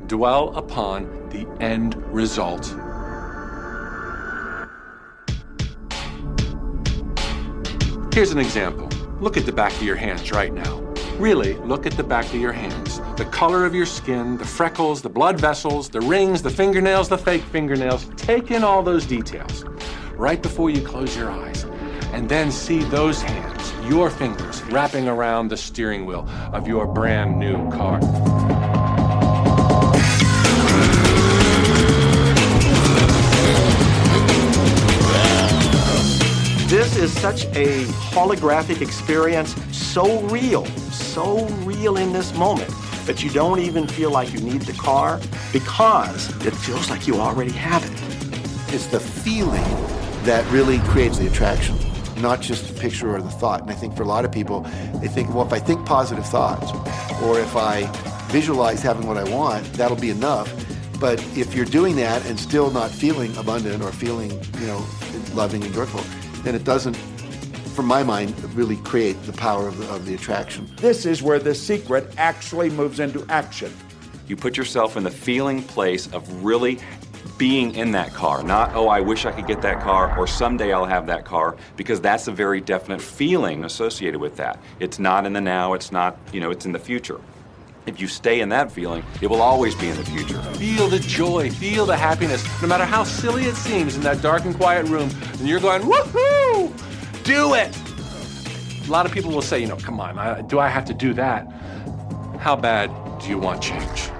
dwell upon the end result. Here's an example. Look at the back of your hands right now. Really, look at the back of your hands. The color of your skin, the freckles, the blood vessels, the rings, the fingernails, the fake fingernails. Take in all those details right before you close your eyes. And then see those hands, your fingers, wrapping around the steering wheel of your brand new car. This is such a holographic experience, so real in this moment, that you don't even feel like you need the car because it feels like you already have it. It's the feeling that really creates the attraction, not just the picture or the thought. And I think for a lot of people, they think, well, if I think positive thoughts, or if I visualize having what I want, that'll be enough. But if you're doing that and still not feeling abundant or feeling, loving and joyful, then it doesn't, from my mind, really create the power of the attraction. This is where the secret actually moves into action. You put yourself in the feeling place of really being in that car, not, oh, I wish I could get that car, or someday I'll have that car, because that's a very definite feeling associated with that. It's not in the now, it's not, it's in the future. If you stay in that feeling, it will always be in the future. Feel the joy, feel the happiness, no matter how silly it seems in that dark and quiet room, and you're going, woohoo, do it. A lot of people will say, come on, do I have to do that? How bad do you want change?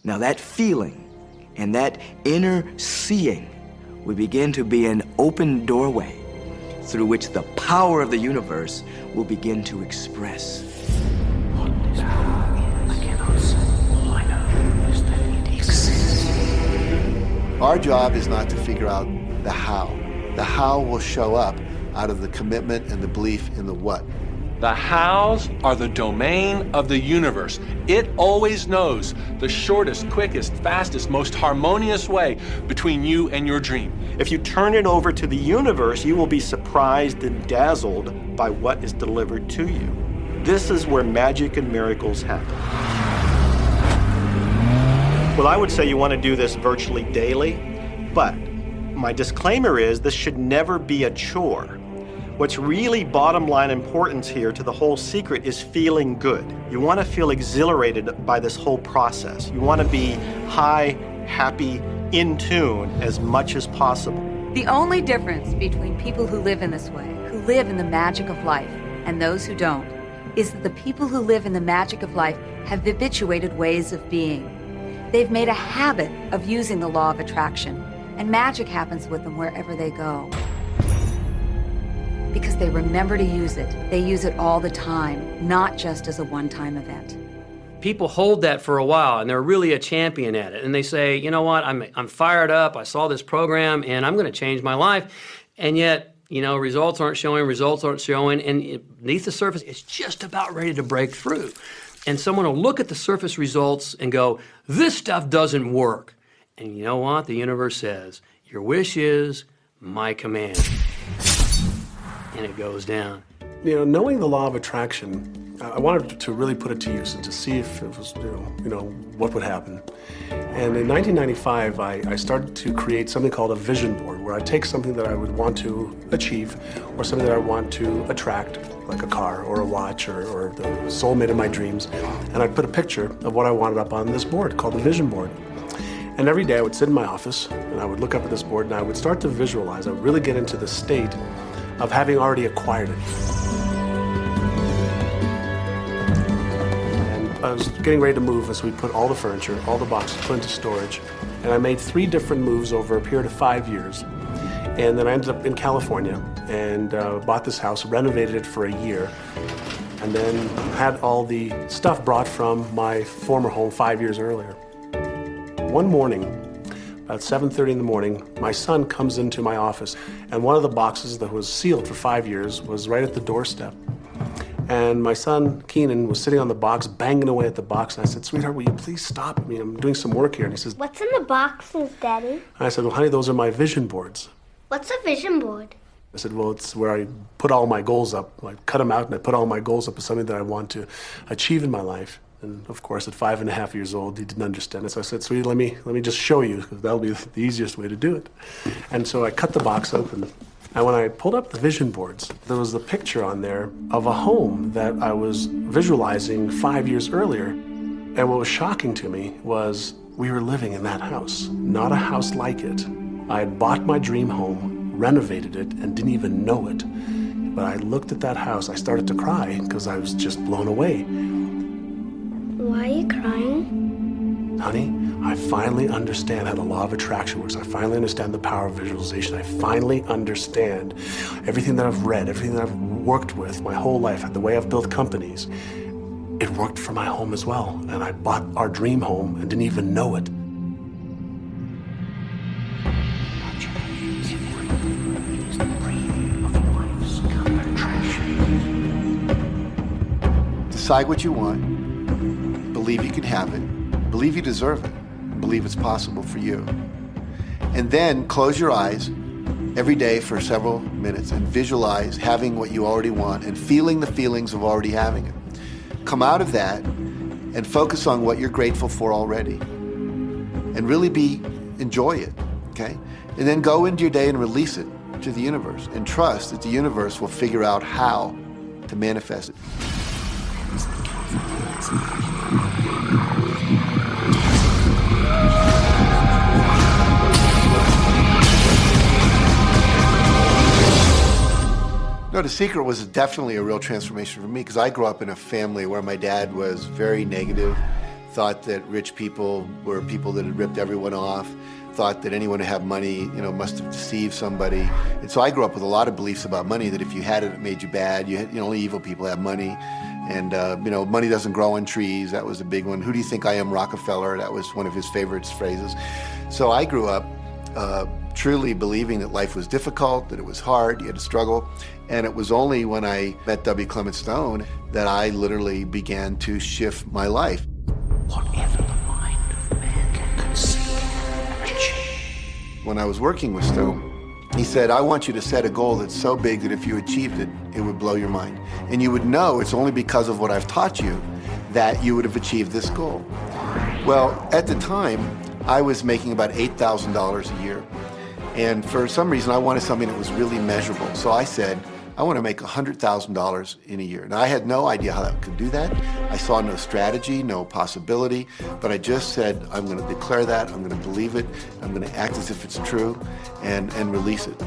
Now that feeling and that inner seeing will begin to be an open doorway through which the power of the universe will begin to express. Our job is not to figure out the how. The how will show up out of the commitment and the belief in the what. The hows are the domain of the universe. It always knows the shortest, quickest, fastest, most harmonious way between you and your dream. If you turn it over to the universe, you will be surprised and dazzled by what is delivered to you. This is where magic and miracles happen. Well, I would say you want to do this virtually daily, but my disclaimer is this should never be a chore. What's really bottom line importance here to the whole secret is feeling good. You want to feel exhilarated by this whole process. You want to be high, happy, in tune as much as possible. The only difference between people who live in this way, who live in the magic of life, and those who don't, is that the people who live in the magic of life have habituated ways of being. They've made a habit of using the law of attraction, and magic happens with them wherever they go. Because they remember to use it. They use it all the time, not just as a one-time event. people hold that for a while, and they're really a champion at it. And they say, you know what, I'm fired up, I saw this program, and I'm going to change my life. And yet, results aren't showing, and beneath the surface, it's just about ready to break through. And someone will look at the surface results and go, this stuff doesn't work. And you know what? The universe says, your wish is my command. And it goes down. Knowing the law of attraction, I wanted to really put it to use and to see if it was, what would happen. And in 1995, I started to create something called a vision board, where I take something that I would want to achieve or something that I want to attract, like a car or a watch or the soulmate of my dreams, and I'd put a picture of what I wanted up on this board called the vision board. And every day I would sit in my office and I would look up at this board and I would start to visualize. I would really get into the state of having already acquired it. I was getting ready to move as we put all the furniture, all the boxes put into storage. And I made 3 different moves over a period of 5 years. And then I ended up in California and bought this house, renovated it for a year, and then had all the stuff brought from my former home 5 years earlier. One morning, about 7:30 in the morning, my son comes into my office, and one of the boxes that was sealed for 5 years was right at the doorstep. And my son, Keenan, was sitting on the box, banging away at the box. And I said, sweetheart, will you please stop? I'm doing some work here. And he says, what's in the boxes, Daddy? And I said, well, honey, those are my vision boards. What's a vision board? I said, well, it's where I put all my goals up. I cut them out and I put all my goals up as something that I want to achieve in my life. And of course, at 5.5 years old, he didn't understand it. So I said, sweetie, let me just show you, because that'll be the easiest way to do it. And so I cut the box open. And when I pulled up the vision boards, there was a picture on there of a home that I was visualizing 5 years earlier. And what was shocking to me was we were living in that house, not a house like it. I had bought my dream home, renovated it, and didn't even know it. But I looked at that house, I started to cry because I was just blown away. Why are you crying? Honey, I finally understand how the law of attraction works. I finally understand the power of visualization. I finally understand everything that I've read, everything that I've worked with my whole life, the way I've built companies. It worked for my home as well. And I bought our dream home and didn't even know it. Decide what you want, believe you can have it, believe you deserve it, believe it's possible for you. And then close your eyes every day for several minutes and visualize having what you already want and feeling the feelings of already having it. Come out of that and focus on what you're grateful for already. And really enjoy it, okay? And then go into your day and release it to the universe and trust that the universe will figure out how to manifest it. No, The Secret was definitely a real transformation for me because I grew up in a family where my dad was very negative, thought that rich people were people that had ripped everyone off, thought that anyone who had money, must have deceived somebody. And so I grew up with a lot of beliefs about money, that if you had it, it made you bad. Only evil people have money. And, money doesn't grow on trees. That was a big one. Who do you think I am, Rockefeller? That was one of his favorite phrases. So I grew up truly believing that life was difficult, that it was hard, you had to struggle. And it was only when I met W. Clement Stone that I literally began to shift my life. Whatever the mind of man can conceive. When I was working with Stone, he said, I want you to set a goal that's so big that if you achieved it, it would blow your mind. And you would know it's only because of what I've taught you that you would have achieved this goal. Well, at the time, I was making about $8,000 a year. And for some reason, I wanted something that was really measurable. So I said, I want to make $100,000 in a year. Now, I had no idea how I could do that. I saw no strategy, no possibility, but I just said, I'm going to declare that, I'm going to believe it, I'm going to act as if it's true, and release it.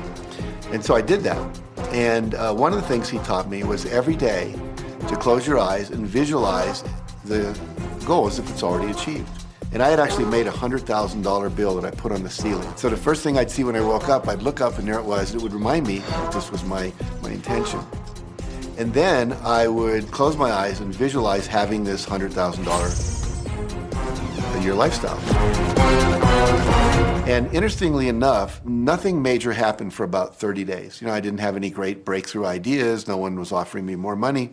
And so I did that. And one of the things he taught me was every day to close your eyes and visualize the goal as if it's already achieved. And I had actually made a $100,000 bill that I put on the ceiling. So the first thing I'd see when I woke up, I'd look up and there it was. It would remind me that this was my intention. And then I would close my eyes and visualize having this $100,000 a year lifestyle. And interestingly enough, nothing major happened for about 30 days. You know, I didn't have any great breakthrough ideas. No one was offering me more money.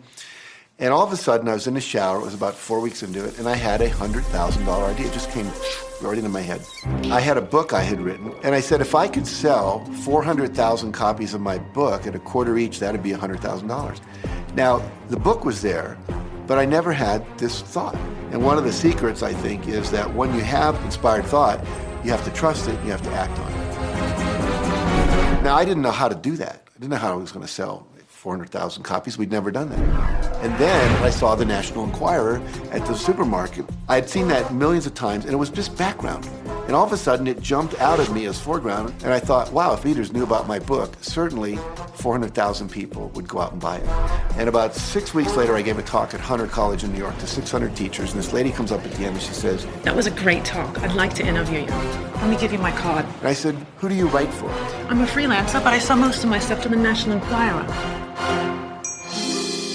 And all of a sudden, I was in the shower. It was about 4 weeks into it, and I had a $100,000 idea. It just came right into my head. I had a book I had written, and I said, if I could sell 400,000 copies of my book at a quarter each, that'd be $100,000. Now, the book was there, but I never had this thought. And one of the secrets, I think, is that when you have inspired thought, you have to trust it, and you have to act on it. Now, I didn't know how to do that. I didn't know how I was going to sell 400,000 copies. We'd never done that. And then I saw the National Enquirer at the supermarket. I had seen that millions of times, and it was just background. And all of a sudden, it jumped out of me as foreground, and I thought, wow, if readers knew about my book, certainly 400,000 people would go out and buy it. And about 6 weeks later, I gave a talk at Hunter College in New York to 600 teachers, and this lady comes up at the end and she says, "That was a great talk. I'd like to interview you. Let me give you my card." And I said, "Who do you write for?" I'm a freelancer, but I sell most of my stuff to the National Enquirer.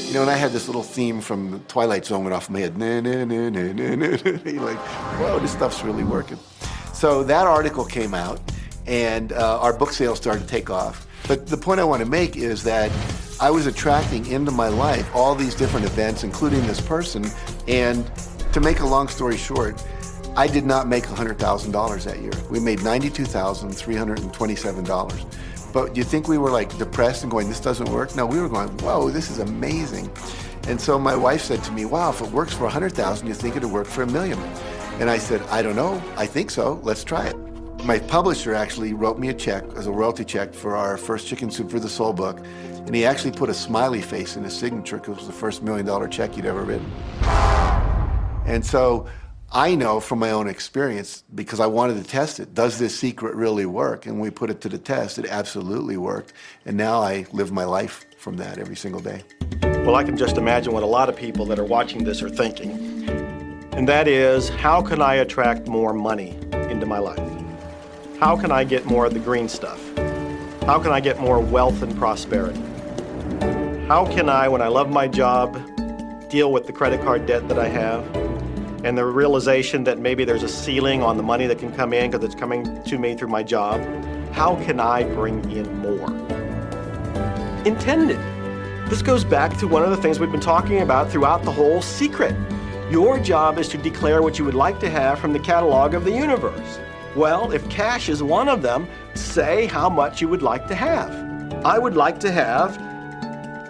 You know, and I had this little theme from the Twilight Zone went off in my head. Na, na, na, na, na, na. You're like, whoa, this stuff's really working. So that article came out, and our book sales started to take off. But the point I want to make is that I was attracting into my life all these different events, including this person. And to make a long story short, I did not make $100,000 that year. We made $92,327. But do you think we were like depressed and going, this doesn't work? No, we were going, whoa, this is amazing. And so my wife said to me, wow, if it works for 100,000, you think it'd work for $1 million? And I said, I don't know, I think so, let's try it. My publisher actually wrote me a check as a royalty check for our first Chicken Soup for the Soul book. And he actually put a smiley face in his signature because it was the first $1 million check he'd ever written. And so I know from my own experience, because I wanted to test it, does this secret really work? And we put it to the test, it absolutely worked. And now I live my life from that every single day. Well, I can just imagine what a lot of people that are watching this are thinking. And that is, how can I attract more money into my life? How can I get more of the green stuff? How can I get more wealth and prosperity? How can I, when I love my job, deal with the credit card debt that I have? And the realization that maybe there's a ceiling on the money that can come in because it's coming to me through my job. How can I bring in more? Intended. This goes back to one of the things we've been talking about throughout the whole secret. Your job is to declare what you would like to have from the catalog of the universe. Well, if cash is one of them, say how much you would like to have. I would like to have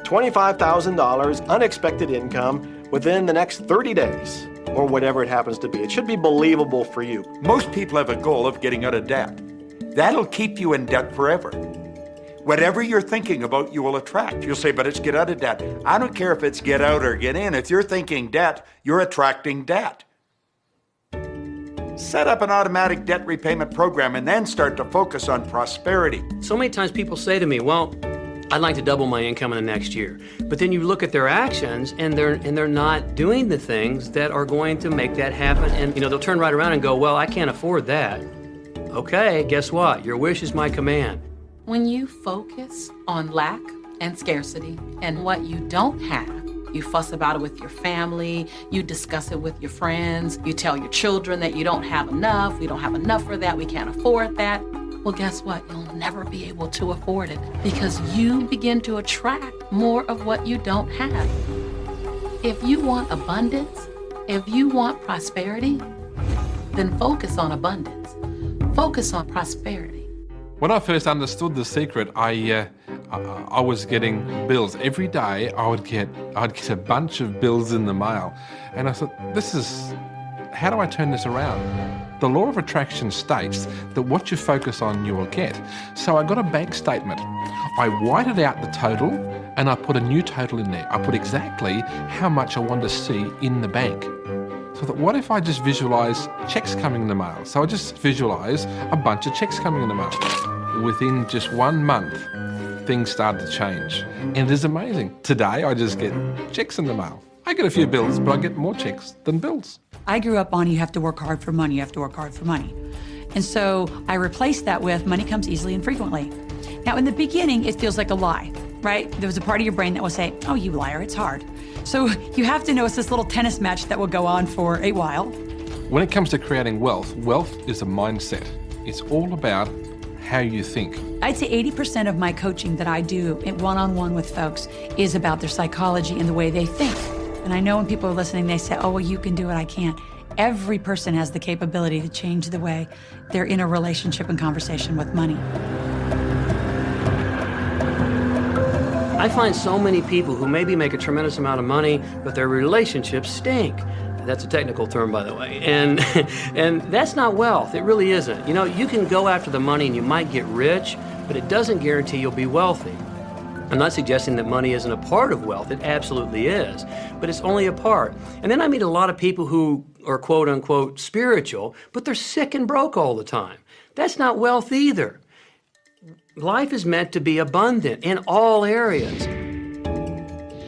$25,000 unexpected income within the next 30 days. Or whatever it happens to be. It should be believable for you. Most people have a goal of getting out of debt. That'll keep you in debt forever. Whatever you're thinking about, you will attract. You'll say, but it's get out of debt. I don't care if it's get out or get in. If you're thinking debt, you're attracting debt. Set up an automatic debt repayment program and then start to focus on prosperity. So many times people say to me, well, I'd like to double my income in the next year. But then you look at their actions and they're not doing the things that are going to make that happen. And they'll turn right around and go, well, I can't afford that. Okay, guess what? Your wish is my command. When you focus on lack and scarcity and what you don't have, you fuss about it with your family, you discuss it with your friends, you tell your children that you don't have enough, we don't have enough for that, we can't afford that. Well, guess what? You'll never be able to afford it because you begin to attract more of what you don't have. If you want abundance, if you want prosperity, then focus on abundance. Focus on prosperity. When I first understood the secret, I was getting bills every day. I'd get a bunch of bills in the mail, and I thought, how do I turn this around? The law of attraction states that what you focus on, you will get. So I got a bank statement. I whited out the total and I put a new total in there. I put exactly how much I wanted to see in the bank. So I thought, what if I just visualize checks coming in the mail? So I just visualize a bunch of checks coming in the mail. Within just 1 month, things started to change. And it is amazing. Today, I just get checks in the mail. I get a few bills, but I get more checks than bills. I grew up on you have to work hard for money, you have to work hard for money. And so I replaced that with money comes easily and frequently. Now in the beginning, it feels like a lie. right? There was a part of your brain that will say, oh, you liar, it's hard. So you have to know it's this little tennis match that will go on for a while. When it comes to creating wealth, wealth is a mindset. It's all about how you think. I'd say 80% of my coaching that I do one-on-one with folks is about their psychology and the way they think. And I know when people are listening, they say, oh, well, you can do it, I can't. Every person has the capability to change the way they're in a relationship and conversation with money. I find so many people who maybe make a tremendous amount of money, but their relationships stink. That's a technical term, by the way. And that's not wealth. It really isn't. You know, you can go after the money and you might get rich, but it doesn't guarantee you'll be wealthy. I'm not suggesting that money isn't a part of wealth. It absolutely is, but it's only a part. And then I meet a lot of people who are quote unquote spiritual, but they're sick and broke all the time. That's not wealth either. Life is meant to be abundant in all areas.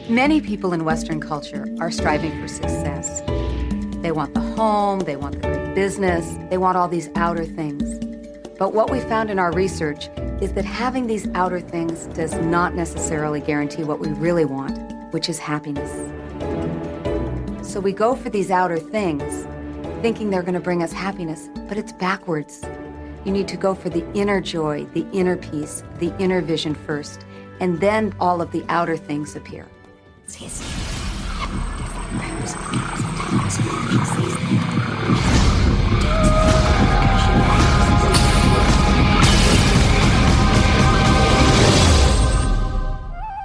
Many people in Western culture are striving for success. They want the home, they want the great business, they want all these outer things. But what we found in our research is that having these outer things does not necessarily guarantee what we really want, which is happiness. So we go for these outer things, thinking they're going to bring us happiness, but it's backwards. You need to go for the inner joy, the inner peace, the inner vision first, and then all of the outer things appear.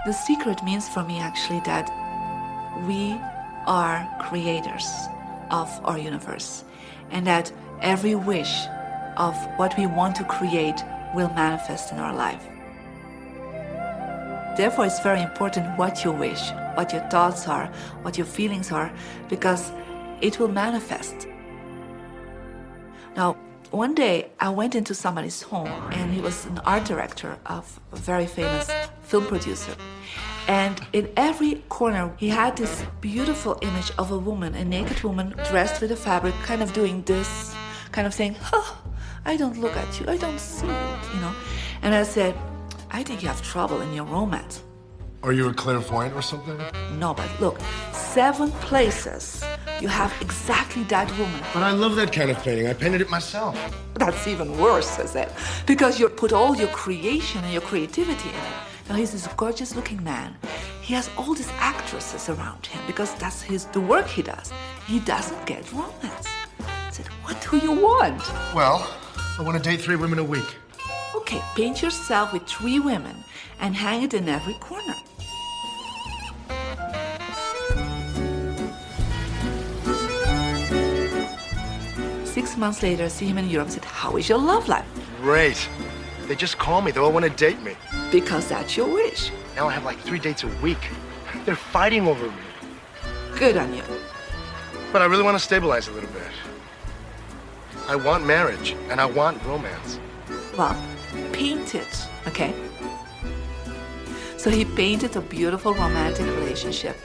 The secret means for me actually that we are creators of our universe, and that every wish of what we want to create will manifest in our life. Therefore, it's very important what you wish, what your thoughts are, what your feelings are, because it will manifest. Now, one day I went into somebody's home, and he was an art director of a very famous film producer. And in every corner, he had this beautiful image of a woman, a naked woman dressed with a fabric, kind of doing this, kind of saying, oh, I don't look at you, I don't see you, you know. And I said, I think you have trouble in your romance. Are you a clairvoyant or something? No, but look, 7 places you have exactly that woman. But I love that kind of painting. I painted it myself. That's even worse, I said, because you put all your creation and your creativity in it. Now he's this gorgeous looking man. He has all these actresses around him because that's the work he does. He doesn't get romance. I said, what do you want? Well, I want to date 3 women a week. Okay, paint yourself with 3 women and hang it in every corner. Six months later, I see him in Europe and said, how is your love life? Great. They just call me. They all want to date me. Because that's your wish. Now I have like 3 dates a week. They're fighting over me. Good on you. But I really want to stabilize a little bit. I want marriage, and I want romance. Well, paint it, okay? So he painted a beautiful romantic relationship.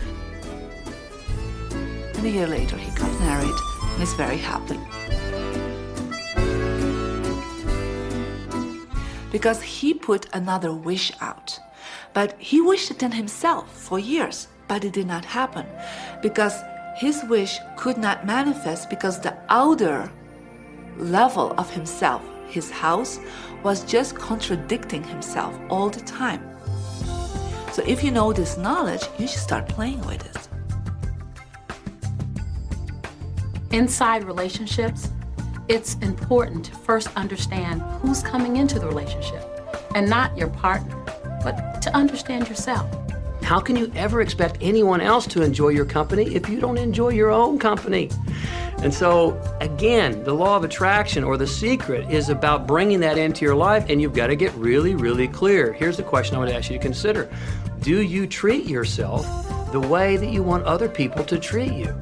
And a year later, he got married and is very happy. Because he put another wish out. But he wished it in himself for years, but it did not happen. Because his wish could not manifest because the outer level of himself, his house, was just contradicting himself all the time. So if you know this knowledge, you should start playing with it. Inside relationships, it's important to first understand who's coming into the relationship, and not your partner, but to understand yourself. How can you ever expect anyone else to enjoy your company if you don't enjoy your own company? And so, again, the law of attraction, or the secret, is about bringing that into your life, and you've got to get really, really clear. Here's the question I would ask you to consider. Do you treat yourself the way that you want other people to treat you?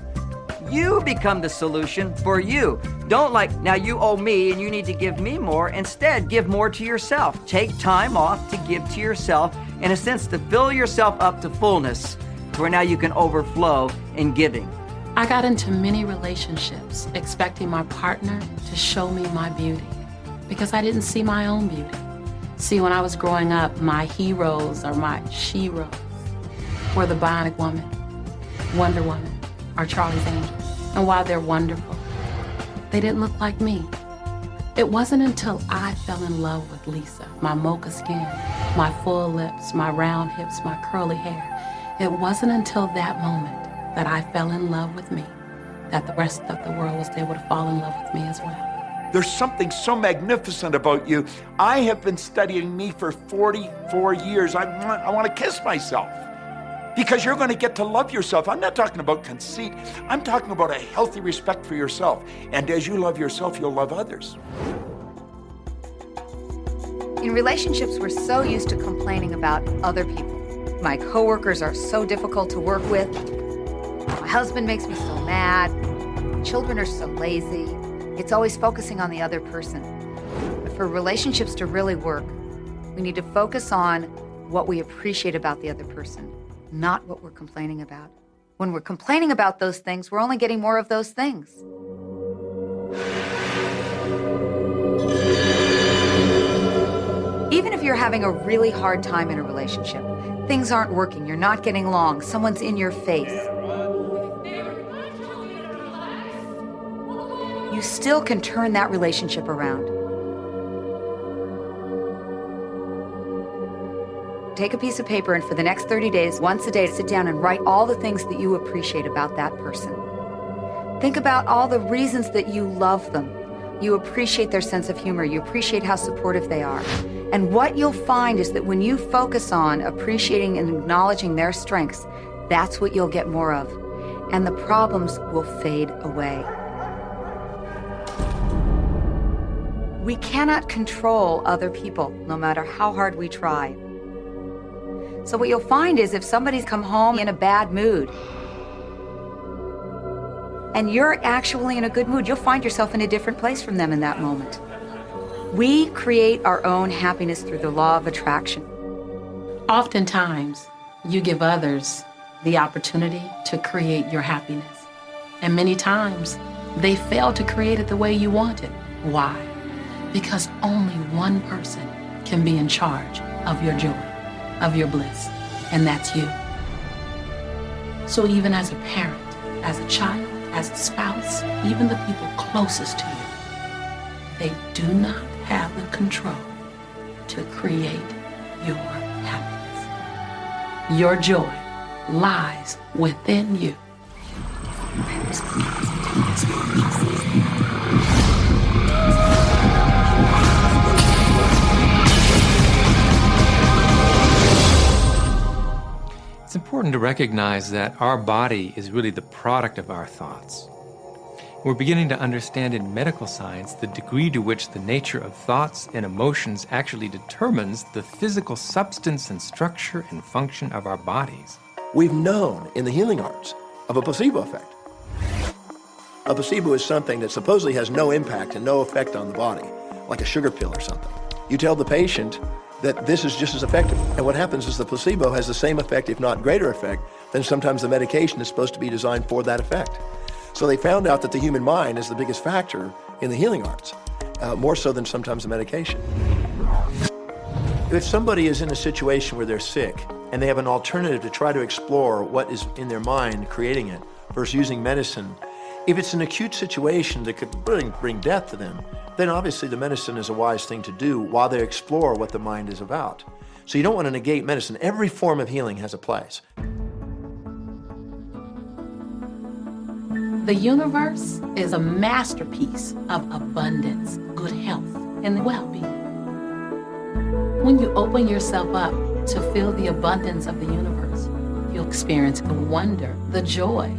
You become the solution for you. Don't now you owe me and you need to give me more. Instead, give more to yourself. Take time off to give to yourself, in a sense, to fill yourself up to fullness, to where now you can overflow in giving. I got into many relationships expecting my partner to show me my beauty because I didn't see my own beauty. See, when I was growing up, my heroes or my sheroes were the Bionic Woman, Wonder Woman, or Charlie's Angels. And while they're wonderful, they didn't look like me. It wasn't until I fell in love with Lisa, my mocha skin, my full lips, my round hips, my curly hair. It wasn't until that moment that I fell in love with me that the rest of the world was able to fall in love with me as well. There's something so magnificent about you. I have been studying me for 44 years. I want to kiss myself because you're going to get to love yourself. I'm not talking about conceit. I'm talking about a healthy respect for yourself. And as you love yourself, you'll love others. In relationships, we're so used to complaining about other people. My coworkers are so difficult to work with. My husband makes me so mad. Children are so lazy. It's always focusing on the other person. But for relationships to really work, we need to focus on what we appreciate about the other person, not what we're complaining about. When we're complaining about those things, we're only getting more of those things. Even if you're having a really hard time in a relationship, things aren't working, you're not getting along, someone's in your face, you still can turn that relationship around. Take a piece of paper and for the next 30 days, once a day, sit down and write all the things that you appreciate about that person. Think about all the reasons that you love them. You appreciate their sense of humor. You appreciate how supportive they are. And what you'll find is that when you focus on appreciating and acknowledging their strengths, that's what you'll get more of. And the problems will fade away. We cannot control other people, no matter how hard we try. So what you'll find is if somebody's come home in a bad mood, and you're actually in a good mood, you'll find yourself in a different place from them in that moment. We create our own happiness through the law of attraction. Oftentimes, you give others the opportunity to create your happiness. And many times, they fail to create it the way you want it. Why? Because only one person can be in charge of your joy, of your bliss, and that's you. So even as a parent, as a child, as a spouse, even the people closest to you, they do not have the control to create your happiness. Your joy lies within you. It's important to recognize that our body is really the product of our thoughts. We're beginning to understand in medical science the degree to which the nature of thoughts and emotions actually determines the physical substance and structure and function of our bodies. We've known in the healing arts of a placebo effect. A placebo is something that supposedly has no impact and no effect on the body, like a sugar pill or something. You tell the patient that this is just as effective. And what happens is the placebo has the same effect, if not greater effect, than sometimes the medication is supposed to be designed for that effect. So they found out that the human mind is the biggest factor in the healing arts, more so than sometimes the medication. If somebody is in a situation where they're sick and they have an alternative to try to explore what is in their mind creating it versus using medicine, if it's an acute situation that could really bring death to them, then obviously the medicine is a wise thing to do while they explore what the mind is about. So you don't want to negate medicine. Every form of healing has a place. The universe is a masterpiece of abundance, good health, and well-being. When you open yourself up to feel the abundance of the universe, you'll experience the wonder, the joy,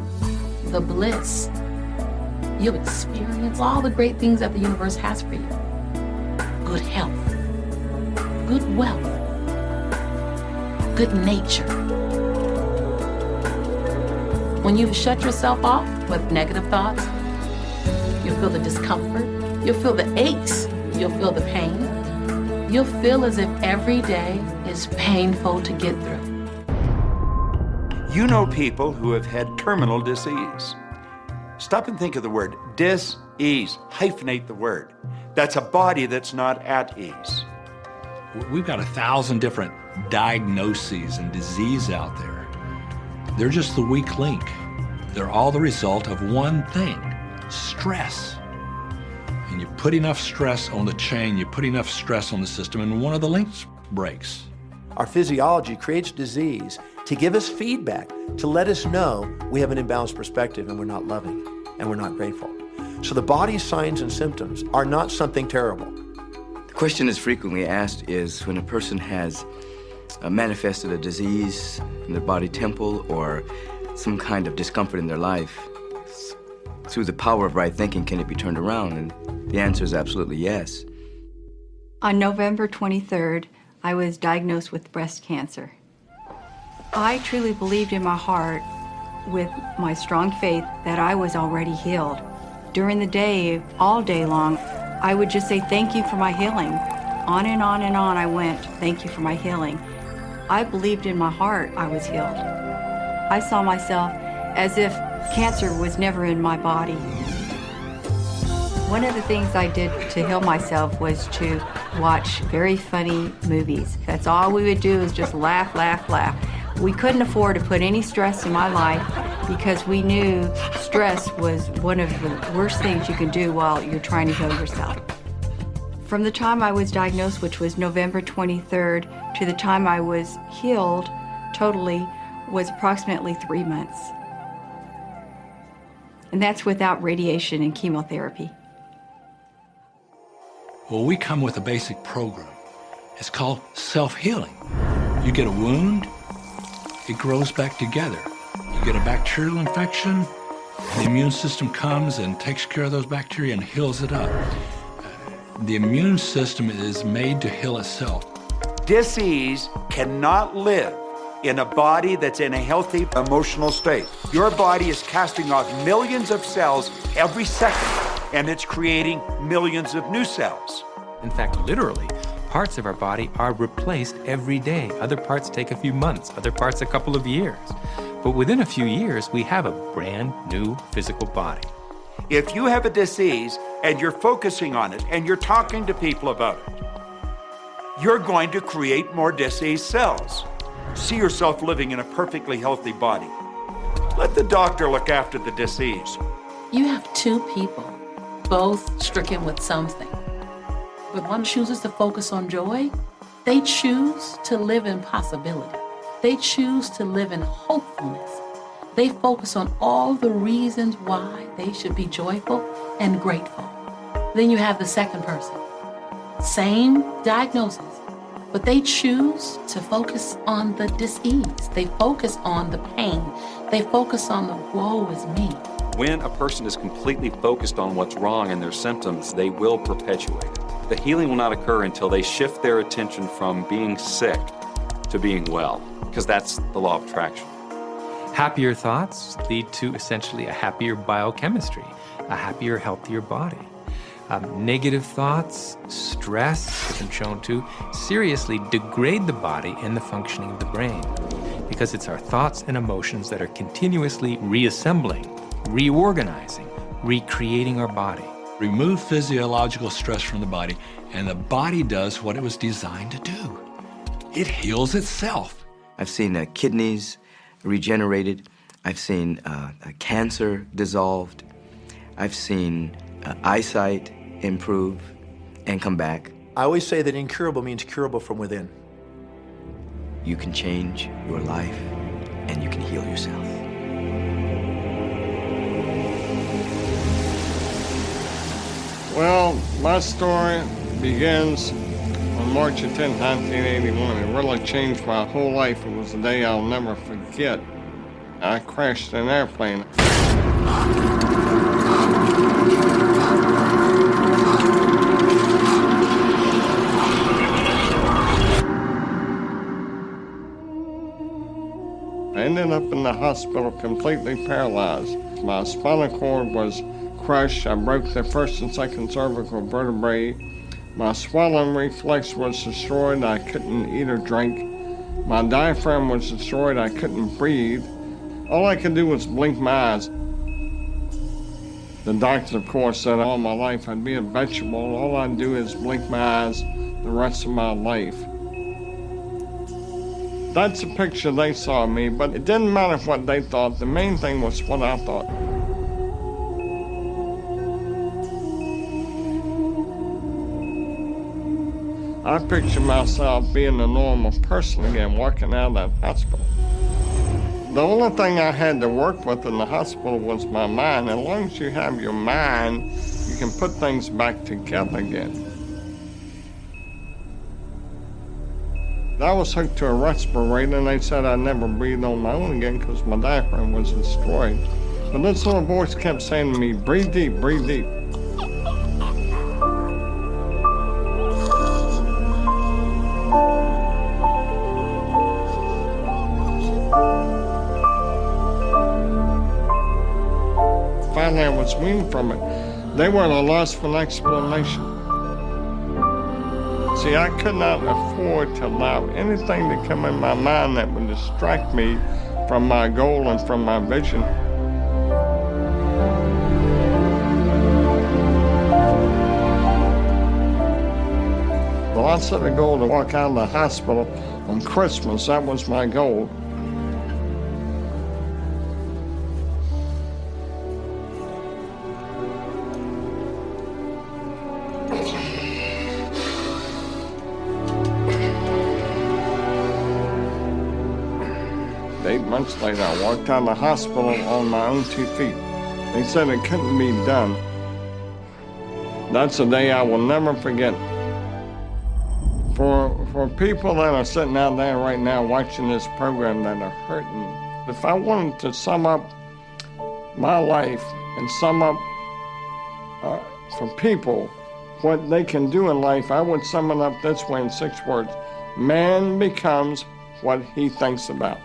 the bliss. You'll experience all the great things that the universe has for you. Good health, good wealth, good nature. When you shut yourself off with negative thoughts, you'll feel the discomfort, you'll feel the aches, you'll feel the pain. You'll feel as if every day is painful to get through. You know people who have had terminal disease. Stop and think of the word dis-ease. Hyphenate the word. That's a body that's not at ease. We've got 1,000 different diagnoses and disease out there. They're just the weak link. They're all the result of one thing, stress. And you put enough stress on the chain, you put enough stress on the system, and one of the links breaks. Our physiology creates disease to give us feedback, to let us know we have an imbalanced perspective and we're not loving and we're not grateful. So the body's signs and symptoms are not something terrible. The question that's frequently asked is when a person has manifested a disease in their body temple or some kind of discomfort in their life, through the power of right thinking, can it be turned around? And the answer is absolutely yes. On November 23rd, I was diagnosed with breast cancer. I truly believed in my heart, with my strong faith, that I was already healed. During the day, all day long, I would just say, thank you for my healing. On and on and on I went, thank you for my healing. I believed in my heart I was healed. I saw myself as if cancer was never in my body. One of the things I did to heal myself was to watch very funny movies. That's all we would do, is just laugh, laugh, laugh. We couldn't afford to put any stress in my life because we knew stress was one of the worst things you can do while you're trying to heal yourself. From the time I was diagnosed, which was November 23rd, to the time I was healed totally was approximately 3 months. And that's without radiation and chemotherapy. Well, we come with a basic program. It's called self-healing. You get a wound, it grows back together. You get a bacterial infection, the immune system comes and takes care of those bacteria and heals it up. The immune system is made to heal itself. Dis-ease cannot live in a body that's in a healthy emotional state. Your body is casting off millions of cells every second, and it's creating millions of new cells. In fact, literally, parts of our body are replaced every day. Other parts take a few months, other parts a couple of years. But within a few years, we have a brand new physical body. If you have a disease and you're focusing on it and you're talking to people about it, you're going to create more disease cells. See yourself living in a perfectly healthy body. Let the doctor look after the disease. You have two people, both stricken with something. But one chooses to focus on joy. They choose to live in possibility. They choose to live in hopefulness. They focus on all the reasons why they should be joyful and grateful. Then you have the second person. Same diagnosis, but they choose to focus on the dis-ease. They focus on the pain. They focus on the woe is me. When a person is completely focused on what's wrong and their symptoms, they will perpetuate it. The healing will not occur until they shift their attention from being sick to being well, because that's the law of attraction. Happier thoughts lead to essentially a happier biochemistry, a happier, healthier body. Negative thoughts, stress, has been shown to seriously degrade the body and the functioning of the brain, because it's our thoughts and emotions that are continuously reassembling, reorganizing, recreating our body. Remove physiological stress from the body, and the body does what it was designed to do. It heals itself. I've seen kidneys regenerated. I've seen cancer dissolved. I've seen eyesight improve and come back. I always say that incurable means curable from within. You can change your life and you can heal yourself. Well, my story begins on March 10, 1981. It really changed my whole life. It was a day I'll never forget. I crashed an airplane. I ended up in the hospital completely paralyzed. My spinal cord was crushed. I broke the first and second cervical vertebrae. My swallowing reflex was destroyed. I couldn't eat or drink. My diaphragm was destroyed. I couldn't breathe. All I could do was blink my eyes. The doctor, of course, said all my life I'd be a vegetable. All I'd do is blink my eyes, the rest of my life. That's the picture they saw of me, but it didn't matter what they thought. The main thing was what I thought. I picture myself being a normal person again, walking out of that hospital. The only thing I had to work with in the hospital was my mind. As long as you have your mind, you can put things back together again. I was hooked to a respirator, and they said I'd never breathe on my own again because my diaphragm was destroyed. But this little voice kept saying to me, breathe deep, breathe deep. Finally, I was weaned from it. They were at a loss for an explanation. See, I could not afford to allow anything to come in my mind that would distract me from my goal and from my vision. Well, I set a goal to walk out of the hospital on Christmas. That was my goal. Months later, I walked out of the hospital on my own 2 feet. They said it couldn't be done. That's a day I will never forget. For people that are sitting out there right now watching this program that are hurting, if I wanted to sum up my life and sum up for people what they can do in life, I would sum it up this way in 6 words. Man becomes what he thinks about.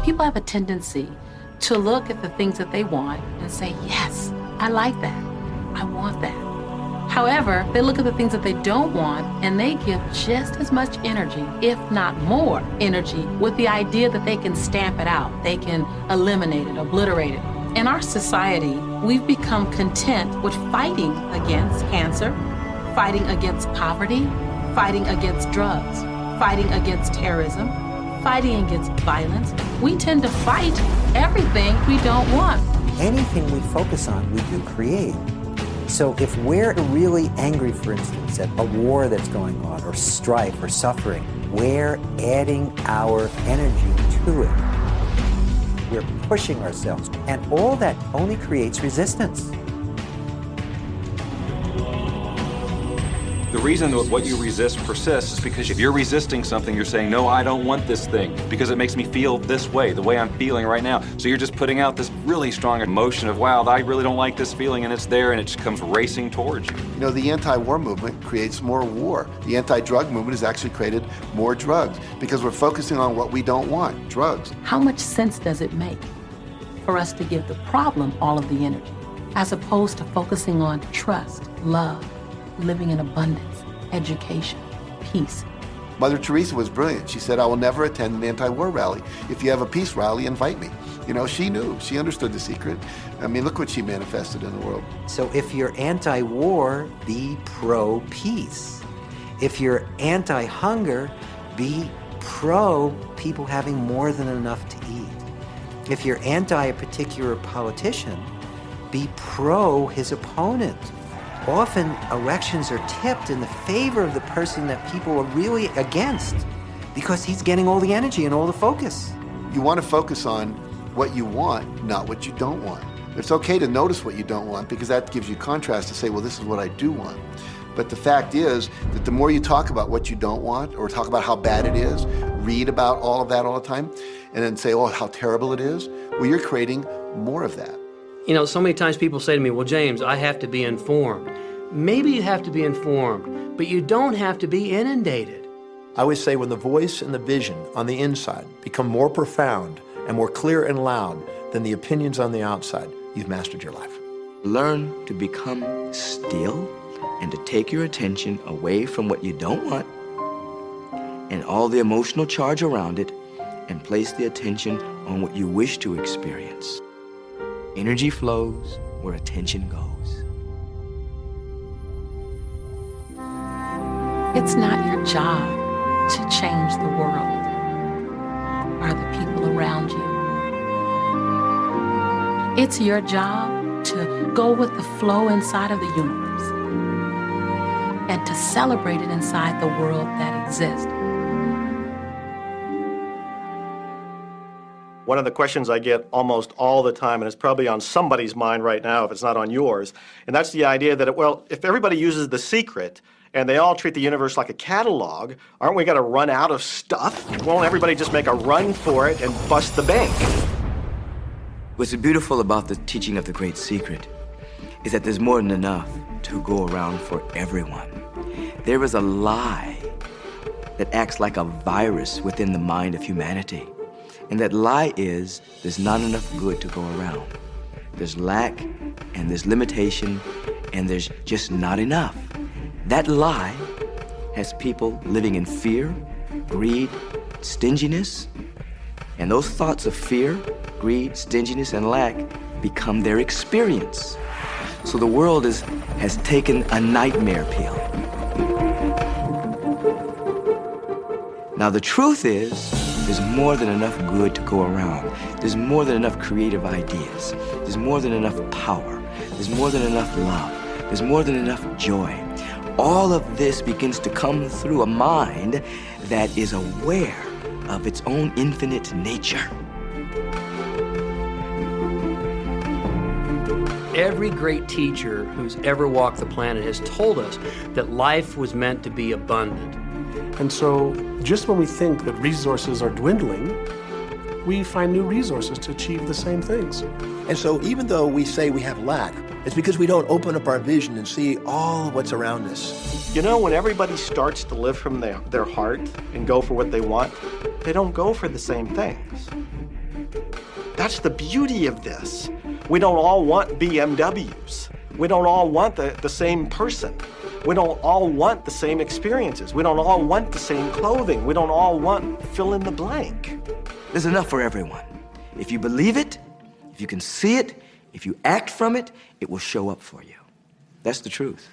People have a tendency to look at the things that they want and say, yes, I like that. I want that. However, they look at the things that they don't want and they give just as much energy, if not more energy, with the idea that they can stamp it out. They can eliminate it, obliterate it. In our society, we've become content with fighting against cancer, fighting against poverty, fighting against drugs, fighting against terrorism, fighting against violence. We tend to fight everything we don't want. Anything we focus on, we do create. So if we're really angry, for instance, at a war that's going on, or strife, or suffering, we're adding our energy to it. We're pushing ourselves, and all that only creates resistance. The reason that what you resist persists is because if you're resisting something, you're saying, no, I don't want this thing because it makes me feel this way, the way I'm feeling right now. So you're just putting out this really strong emotion of, wow, I really don't like this feeling, and it's there, and it just comes racing towards you. You know, the anti-war movement creates more war. The anti-drug movement has actually created more drugs because we're focusing on what we don't want, drugs. How much sense does it make for us to give the problem all of the energy, as opposed to focusing on trust, love, living in abundance, education, peace? Mother Teresa was brilliant. She said, I will never attend an anti-war rally. If you have a peace rally, invite me. You know, she knew. She understood the secret. I mean, look what she manifested in the world. So if you're anti-war, be pro-peace. If you're anti-hunger, be pro-people having more than enough to eat. If you're anti a particular politician, be pro his opponent. Often elections are tipped in the favor of the person that people are really against because he's getting all the energy and all the focus. You want to focus on what you want, not what you don't want. It's okay to notice what you don't want because that gives you contrast to say, well, this is what I do want. But the fact is that the more you talk about what you don't want or talk about how bad it is, read about all of that all the time, and then say, oh, how terrible it is, well, you're creating more of that. You know, so many times people say to me, well, James, I have to be informed. Maybe you have to be informed, but you don't have to be inundated. I always say when the voice and the vision on the inside become more profound and more clear and loud than the opinions on the outside, you've mastered your life. Learn to become still and to take your attention away from what you don't want and all the emotional charge around it and place the attention on what you wish to experience. Energy flows where attention goes. It's not your job to change the world or the people around you. It's your job to go with the flow inside of the universe and to celebrate it inside the world that exists. One of the questions I get almost all the time, and it's probably on somebody's mind right now if it's not on yours, and that's the idea that, well, if everybody uses The Secret and they all treat the universe like a catalog, aren't we going to run out of stuff? Won't everybody just make a run for it and bust the bank? What's beautiful about the teaching of the Great Secret is that there's more than enough to go around for everyone. There is a lie that acts like a virus within the mind of humanity. And that lie is there's not enough good to go around. There's lack, and there's limitation, and there's just not enough. That lie has people living in fear, greed, stinginess, and those thoughts of fear, greed, stinginess, and lack become their experience. So the world has taken a nightmare pill. Now the truth is, there's more than enough good to go around. There's more than enough creative ideas. There's more than enough power. There's more than enough love. There's more than enough joy. All of this begins to come through a mind that is aware of its own infinite nature. Every great teacher who's ever walked the planet has told us that life was meant to be abundant. And so just when we think that resources are dwindling, we find new resources to achieve the same things. And so even though we say we have lack, it's because we don't open up our vision and see all of what's around us. You know, when everybody starts to live from their heart and go for what they want, they don't go for the same things. That's the beauty of this. We don't all want BMWs. We don't all want the same person. We don't all want the same experiences. We don't all want the same clothing. We don't all want fill in the blank. There's enough for everyone. If you believe it, if you can see it, if you act from it, it will show up for you. That's the truth.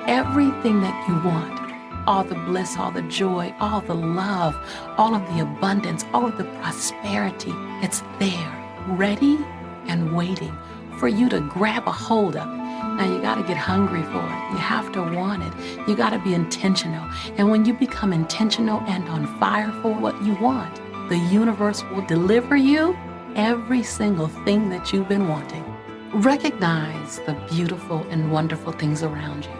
Everything that you want, all the bliss, all the joy, all the love, all of the abundance, all of the prosperity, it's there, ready and waiting for you to grab a hold of it. Now you gotta get hungry for it. You have to want it. You gotta be intentional. And when you become intentional and on fire for what you want, the universe will deliver you every single thing that you've been wanting. Recognize the beautiful and wonderful things around you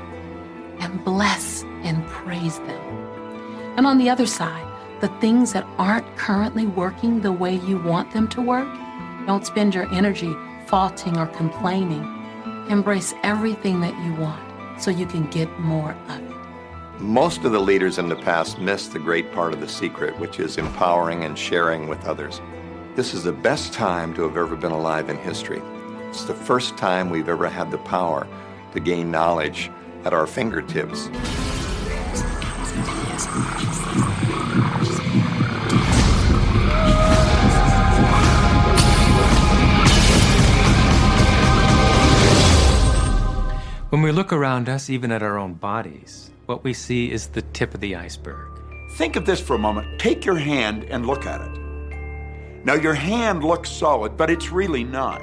and bless and praise them. And on the other side, the things that aren't currently working the way you want them to work, don't spend your energy faulting or complaining. Embrace everything that you want so you can get more of it. Most of the leaders in the past missed the great part of the secret, which is empowering and sharing with others. This is the best time to have ever been alive in history. It's the first time we've ever had the power to gain knowledge at our fingertips. When we look around us, even at our own bodies, what we see is the tip of the iceberg. Think of this for a moment. Take your hand and look at it. Now, your hand looks solid, but it's really not.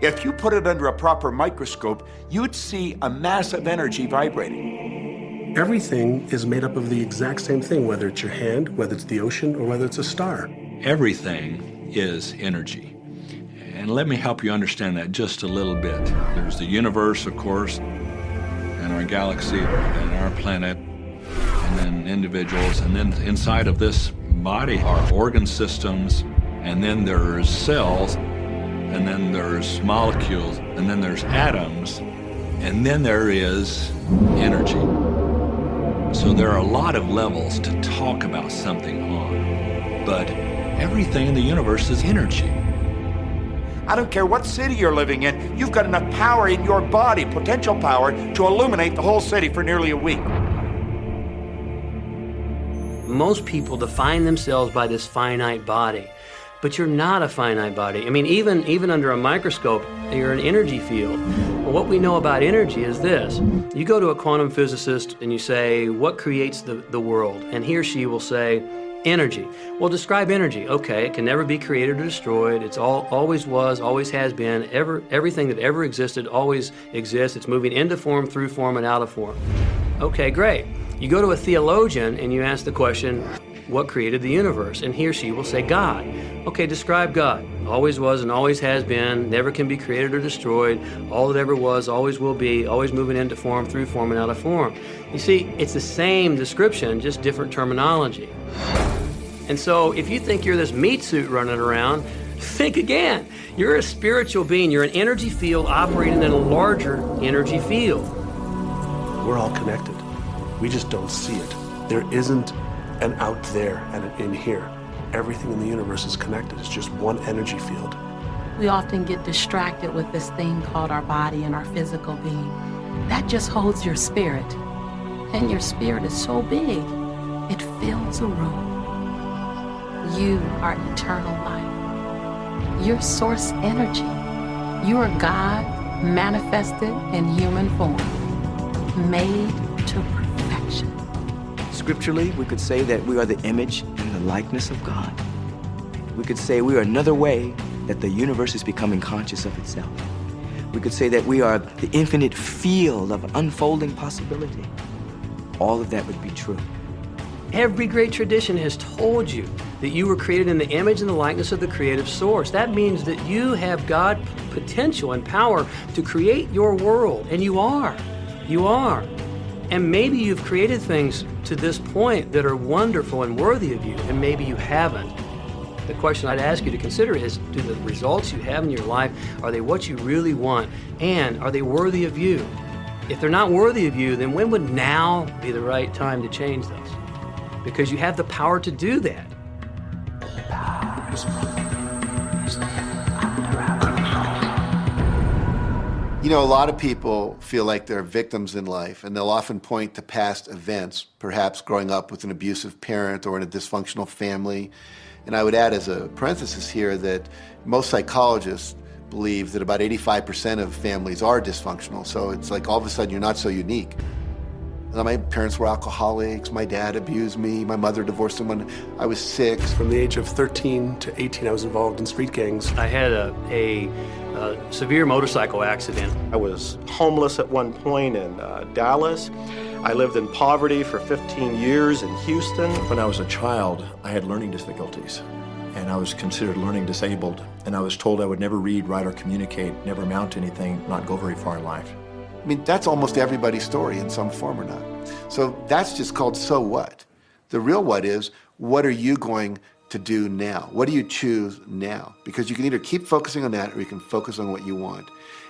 If you put it under a proper microscope, you'd see a massive energy vibrating. Everything is made up of the exact same thing, whether it's your hand, whether it's the ocean, or whether it's a star. Everything is energy. And let me help you understand that just a little bit. There's the universe, of course, and our galaxy, and our planet, and then individuals, and then inside of this body are organ systems, and then there's cells, and then there's molecules, and then there's atoms, and then there is energy. So there are a lot of levels to talk about something on, but everything in the universe is energy. I don't care what city you're living in, you've got enough power in your body, potential power, to illuminate the whole city for nearly a week. Most people define themselves by this finite body. But you're not a finite body. I mean, even under a microscope, you're an energy field. Well, what we know about energy is this. You go to a quantum physicist and you say, what creates the world? And he or she will say, energy. Well, describe energy. Okay, it can never be created or destroyed. It's always was, always has been. Everything that ever existed always exists. It's moving into form, through form, and out of form. Okay, great. You go to a theologian and you ask the question, what created the universe? And he or she will say, God. Okay, describe God. Always was and always has been, never can be created or destroyed, all that ever was, always will be, always moving into form, through form, and out of form. You see, it's the same description, just different terminology. And so if you think you're this meat suit running around, think again. You're a spiritual being. You're an energy field operating in a larger energy field. We're all connected. We just don't see it. There isn't an out there and an in here. Everything in the universe is connected. It's just one energy field. We often get distracted with this thing called our body and our physical being. That just holds your spirit. And your spirit is so big, it fills a room. You are eternal life. You're source energy. You are God manifested in human form, made to perfection. Scripturally, we could say that we are the image and the likeness of God. We could say we are another way that the universe is becoming conscious of itself. We could say that we are the infinite field of unfolding possibility. All of that would be true. Every great tradition has told you that you were created in the image and the likeness of the creative source. That means that you have God potential and power to create your world, and you are. You are. And maybe you've created things to this point that are wonderful and worthy of you, and maybe you haven't. The question I'd ask you to consider is, do the results you have in your life, are they what you really want? And are they worthy of you? If they're not worthy of you, then when would now be the right time to change those? Because you have the power to do that. You know, a lot of people feel like they're victims in life, and they'll often point to past events, perhaps growing up with an abusive parent or in a dysfunctional family. And I would add as a parenthesis here that most psychologists believe that about 85% of families are dysfunctional. So it's like all of a sudden you're not so unique. My parents were alcoholics, my dad abused me, my mother divorced him when I was 6. From the age of 13 to 18, I was involved in street gangs. I had a severe motorcycle accident. I was homeless at one point in Dallas. I lived in poverty for 15 years in Houston. When I was a child, I had learning difficulties, and I was considered learning disabled, and I was told I would never read, write, or communicate, never amount to anything, not go very far in life. I mean, that's almost everybody's story in some form or not. So that's just called so what. The real what is, what are you going to do now? What do you choose now? Because you can either keep focusing on that or you can focus on what you want.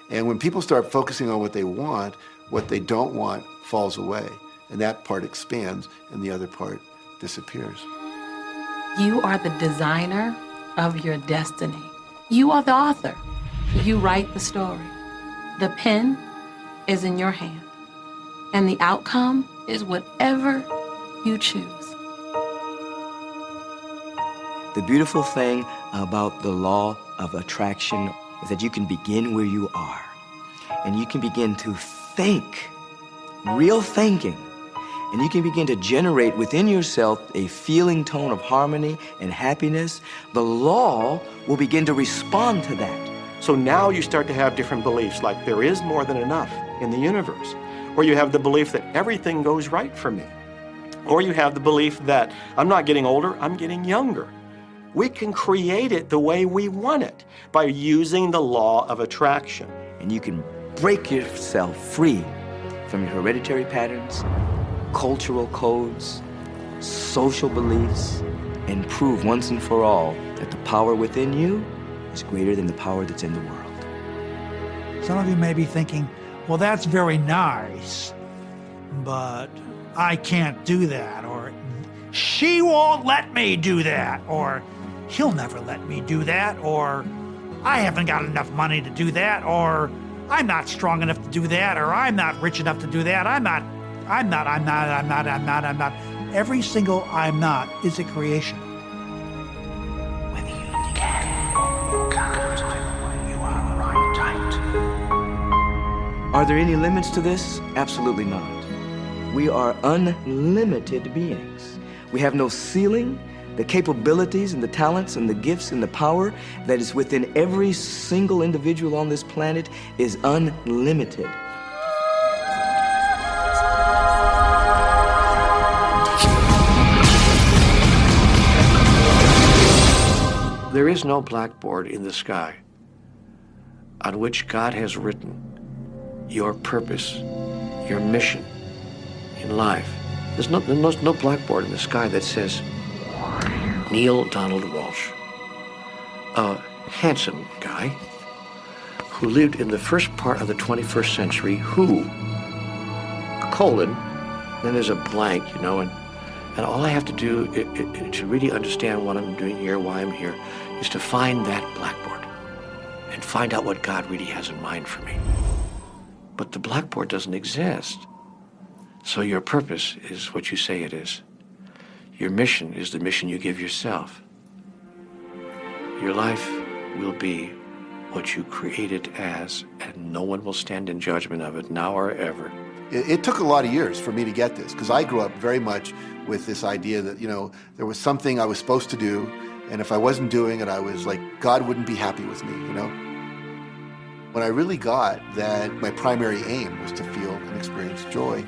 And when people start focusing on what they want, what they don't want falls away. And that part expands and the other part disappears. You are the designer of your destiny. You are the author. You write the story. The pen is in your hand, and the outcome is whatever you choose. The beautiful thing about the law of attraction is that you can begin where you are, and you can begin to think, real thinking, and you can begin to generate within yourself a feeling tone of harmony and happiness. The law will begin to respond to that. So now you start to have different beliefs, like there is more than enough in the universe, or you have the belief that everything goes right for me, or you have the belief that I'm not getting older, I'm getting younger. We can create it the way we want it by using the law of attraction. And you can break yourself free from your hereditary patterns, cultural codes, social beliefs, and prove once and for all that the power within you is greater than the power that's in the world. Some of you may be thinking, well, that's very nice, but I can't do that, or she won't let me do that, or he'll never let me do that, or I haven't got enough money to do that, or I'm not strong enough to do that, or I'm not rich enough to do that, I'm not. Every single I'm not is a creation. Are there any limits to this? Absolutely not. We are unlimited beings. We have no ceiling. The capabilities and the talents and the gifts and the power that is within every single individual on this planet is unlimited. There is no blackboard in the sky on which God has written your purpose, your mission in life. There's no blackboard in the sky that says Neil Donald Walsh, a handsome guy who lived in the first part of the 21st century, who, colon, then there's a blank, you know, and all I have to do to really understand what I'm doing here, why I'm here, is to find that blackboard and find out what God really has in mind for me. But the blackboard doesn't exist. So your purpose is what you say it is. Your mission is the mission you give yourself. Your life will be what you create it as, and no one will stand in judgment of it now or ever. It took a lot of years for me to get this, because I grew up very much with this idea that, you know, there was something I was supposed to do, and if I wasn't doing it, I was like, God wouldn't be happy with me, you know? When I really got that my primary aim was to feel and experience joy,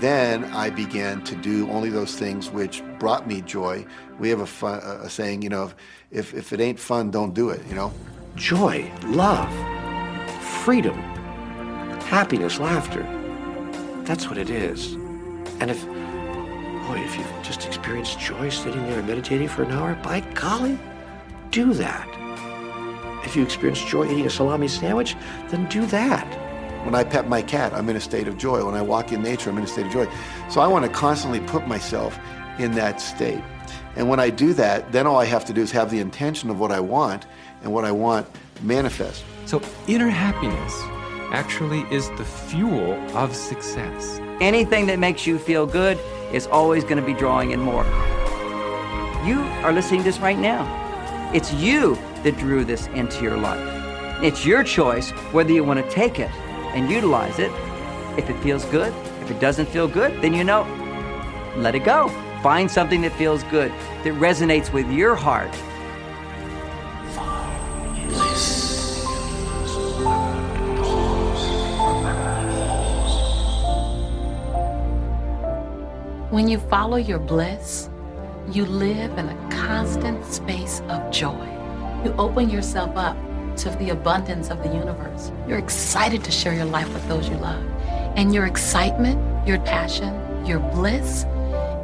then I began to do only those things which brought me joy. We have a saying, you know, if it ain't fun, don't do it, you know? Joy, love, freedom, happiness, laughter. That's what it is. And if you've just experienced joy sitting there and meditating for an hour, by golly, do that. If you experience joy eating a salami sandwich, then do that. When I pet my cat, I'm in a state of joy. When I walk in nature, I'm in a state of joy. So I want to constantly put myself in that state. And when I do that, then all I have to do is have the intention of what I want, and what I want manifest. So inner happiness actually is the fuel of success. Anything that makes you feel good is always going to be drawing in more. You are listening to this right now. It's you that drew this into your life. It's your choice whether you want to take it and utilize it. If it feels good, if it doesn't feel good, then you know, let it go. Find something that feels good, that resonates with your heart. When you follow your bliss, you live in a constant space of joy. You open yourself up to the abundance of the universe. You're excited to share your life with those you love. And your excitement, your passion, your bliss,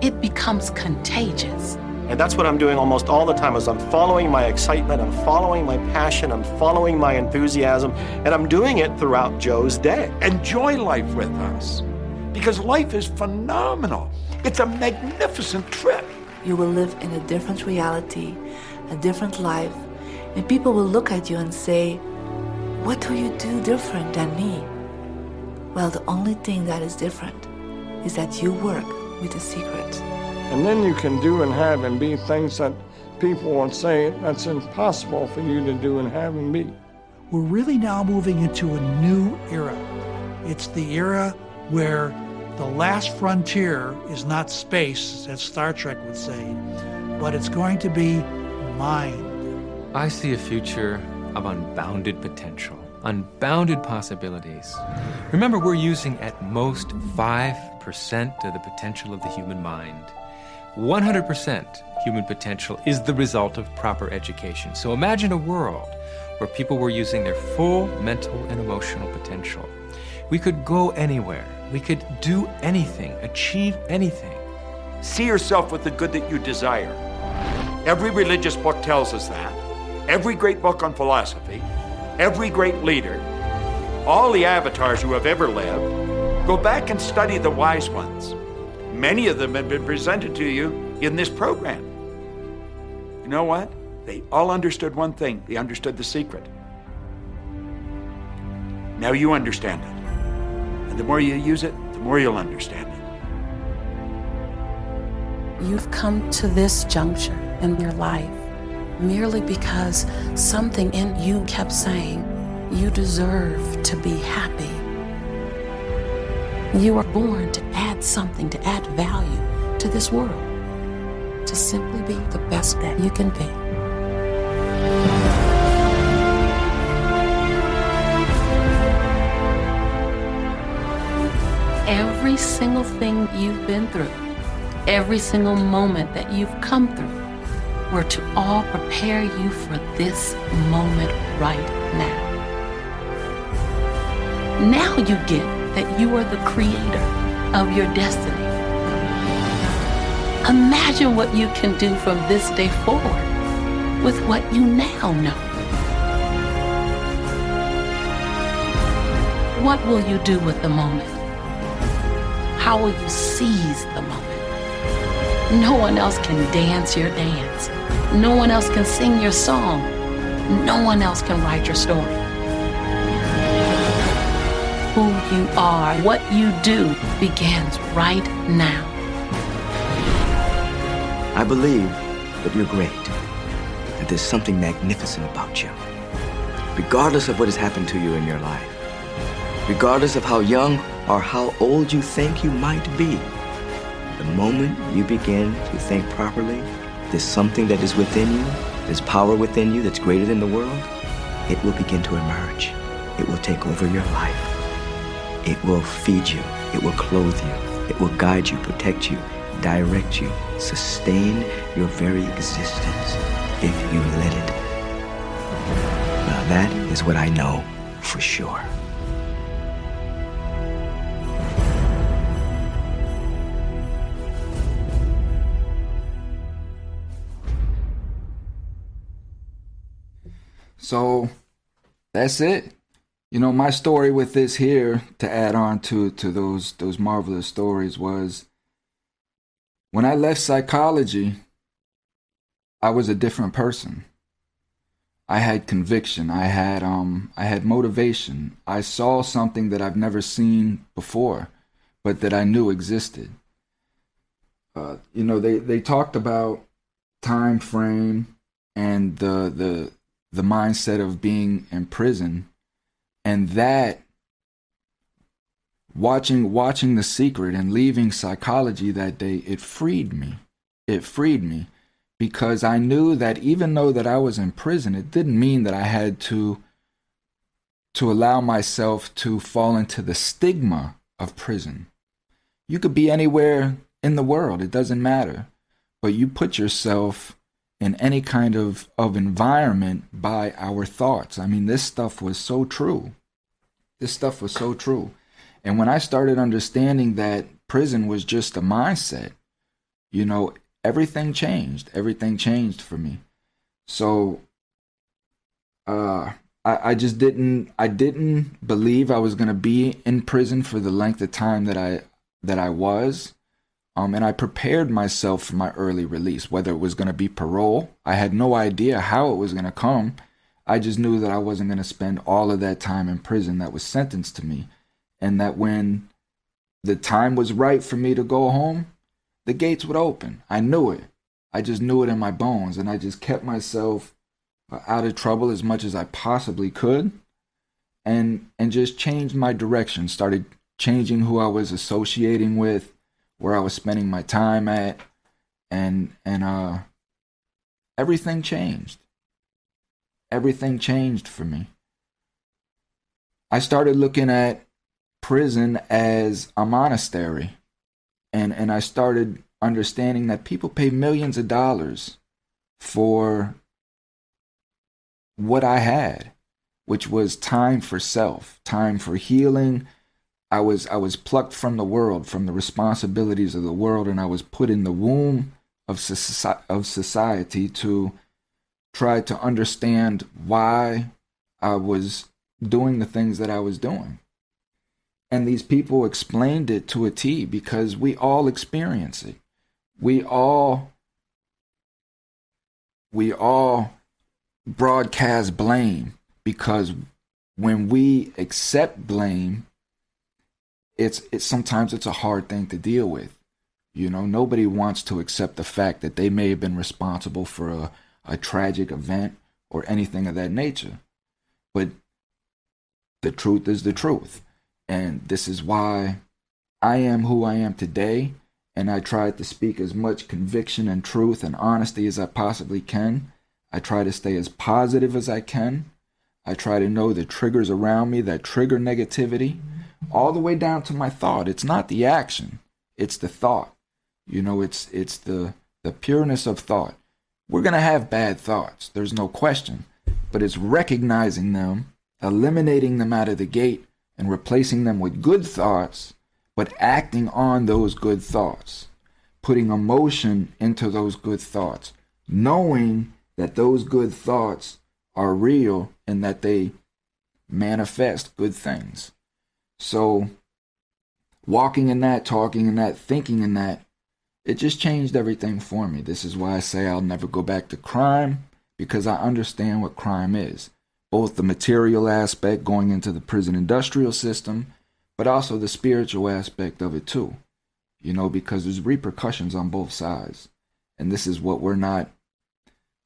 it becomes contagious. And that's what I'm doing almost all the time, is I'm following my excitement, I'm following my passion, I'm following my enthusiasm, and I'm doing it throughout Joe's day. Enjoy life with us, because life is phenomenal. It's a magnificent trip. You will live in a different reality, a different life, and people will look at you and say, what do you do different than me? Well, the only thing that is different is that you work with the secret. And then you can do and have and be things that people will say that's impossible for you to do and have and be. We're really now moving into a new era. It's the era where the last frontier is not space, as Star Trek would say, but it's going to be mind. I see a future of unbounded potential, unbounded possibilities. Remember, we're using at most 5% of the potential of the human mind. 100% human potential is the result of proper education. So imagine a world where people were using their full mental and emotional potential. We could go anywhere. We could do anything, achieve anything. See yourself with the good that you desire. Every religious book tells us that. Every great book on philosophy, every great leader, all the avatars who have ever lived, go back and study the wise ones. Many of them have been presented to you in this program. You know what? They all understood one thing. They understood the secret. Now you understand it. And the more you use it, the more you'll understand it. you've come to this juncture in your life merely because something in you kept saying, you deserve to be happy. You were born to add something, to add value to this world, to simply be the best that you can be. Every single thing you've been through, every single moment that you've come through, were to all prepare you for this moment right now. Now you get that you are the creator of your destiny. Imagine what you can do from this day forward with what you now know. What will you do with the moment? How will you seize the moment? No one else can dance your dance. No one else can sing your song. No one else can write your story. Who you are, what you do, begins right now. I believe that you're great, that there's something magnificent about you. Regardless of what has happened to you in your life, regardless of how young or how old you think you might be, the moment you begin to think properly, there's something that is within you, there's power within you that's greater than the world, it will begin to emerge. It will take over your life. It will feed you. It will clothe you. It will guide you, protect you, direct you, sustain your very existence if you let it. Now that is what I know for sure. So that's it. You know, my story with this here, to add on to those marvelous stories, was when I left psychology, I was a different person. I had conviction. I had motivation. I saw something that I've never seen before, but that I knew existed. You know, they talked about time frame and the mindset of being in prison. And that, watching The Secret and leaving psychology that day, it freed me. It freed me because I knew that even though that I was in prison, it didn't mean that I had to allow myself to fall into the stigma of prison. You could be anywhere in the world, it doesn't matter. But you put yourself in any kind of environment by our thoughts. I mean, this stuff was so true. This stuff was so true. And when I started understanding that prison was just a mindset, you know, everything changed. Everything changed for me. So I just didn't believe I was going to be in prison for the length of time that I was. And I prepared myself for my early release, whether it was going to be parole. I had no idea how it was going to come. I just knew that I wasn't going to spend all of that time in prison that was sentenced to me. And that when the time was right for me to go home, the gates would open. I knew it. I just knew it in my bones. And I just kept myself out of trouble as much as I possibly could. And just changed my direction. Started changing who I was associating with, where I was spending my time at, and everything changed. Everything changed for me. I started looking at prison as a monastery, and I started understanding that people pay millions of dollars for what I had, which was time for self, time for healing. I was plucked from the world, from the responsibilities of the world, and I was put in the womb of society to try to understand why I was doing the things that I was doing. And these people explained it to a T, because we all experience it. We all broadcast blame, because when we accept blame, it's sometimes it's a hard thing to deal with. You know, nobody wants to accept the fact that they may have been responsible for a tragic event or anything of that nature. But the truth is the truth. And this is why I am who I am today. And I try to speak as much conviction and truth and honesty as I possibly can. I try to stay as positive as I can. I try to know the triggers around me that trigger negativity, all the way down to my thought. It's not the action, it's the thought. You know, it's the pureness of thought. We're going to have bad thoughts, there's no question, but it's recognizing them, eliminating them out of the gate, and replacing them with good thoughts, but acting on those good thoughts, putting emotion into those good thoughts, knowing that those good thoughts are real and that they manifest good things. So walking in that, talking in that, thinking in that, it just changed everything for me. This is why I say I'll never go back to crime, because I understand what crime is. Both the material aspect going into the prison industrial system, but also the spiritual aspect of it too. You know, because there's repercussions on both sides. And this is what we're not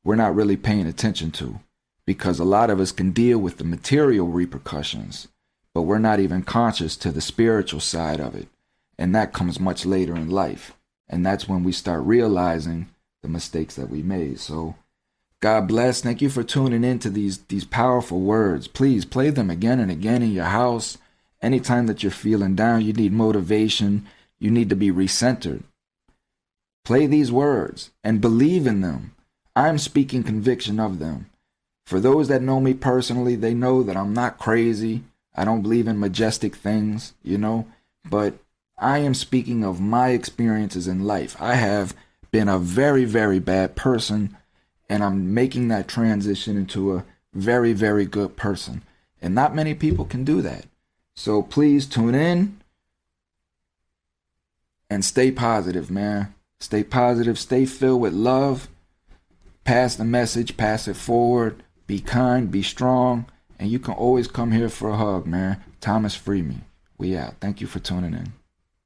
really paying attention to, because a lot of us can deal with the material repercussions, but we're not even conscious to the spiritual side of it. And that comes much later in life. And that's when we start realizing the mistakes that we made. So God bless. Thank you for tuning in to these powerful words. Please play them again and again in your house. Anytime that you're feeling down, you need motivation, you need to be recentered. Play these words and believe in them. I'm speaking conviction of them. For those that know me personally, they know that I'm not crazy. I don't believe in majestic things, you know, but I am speaking of my experiences in life. I have been a very, very bad person, and I'm making that transition into a very, very good person. And not many people can do that. So please tune in and stay positive, man. Stay positive, stay filled with love. Pass the message, pass it forward. Be kind, be strong, and you can always come here for a hug, man. Thomas Freeman. We out. Thank you for tuning in.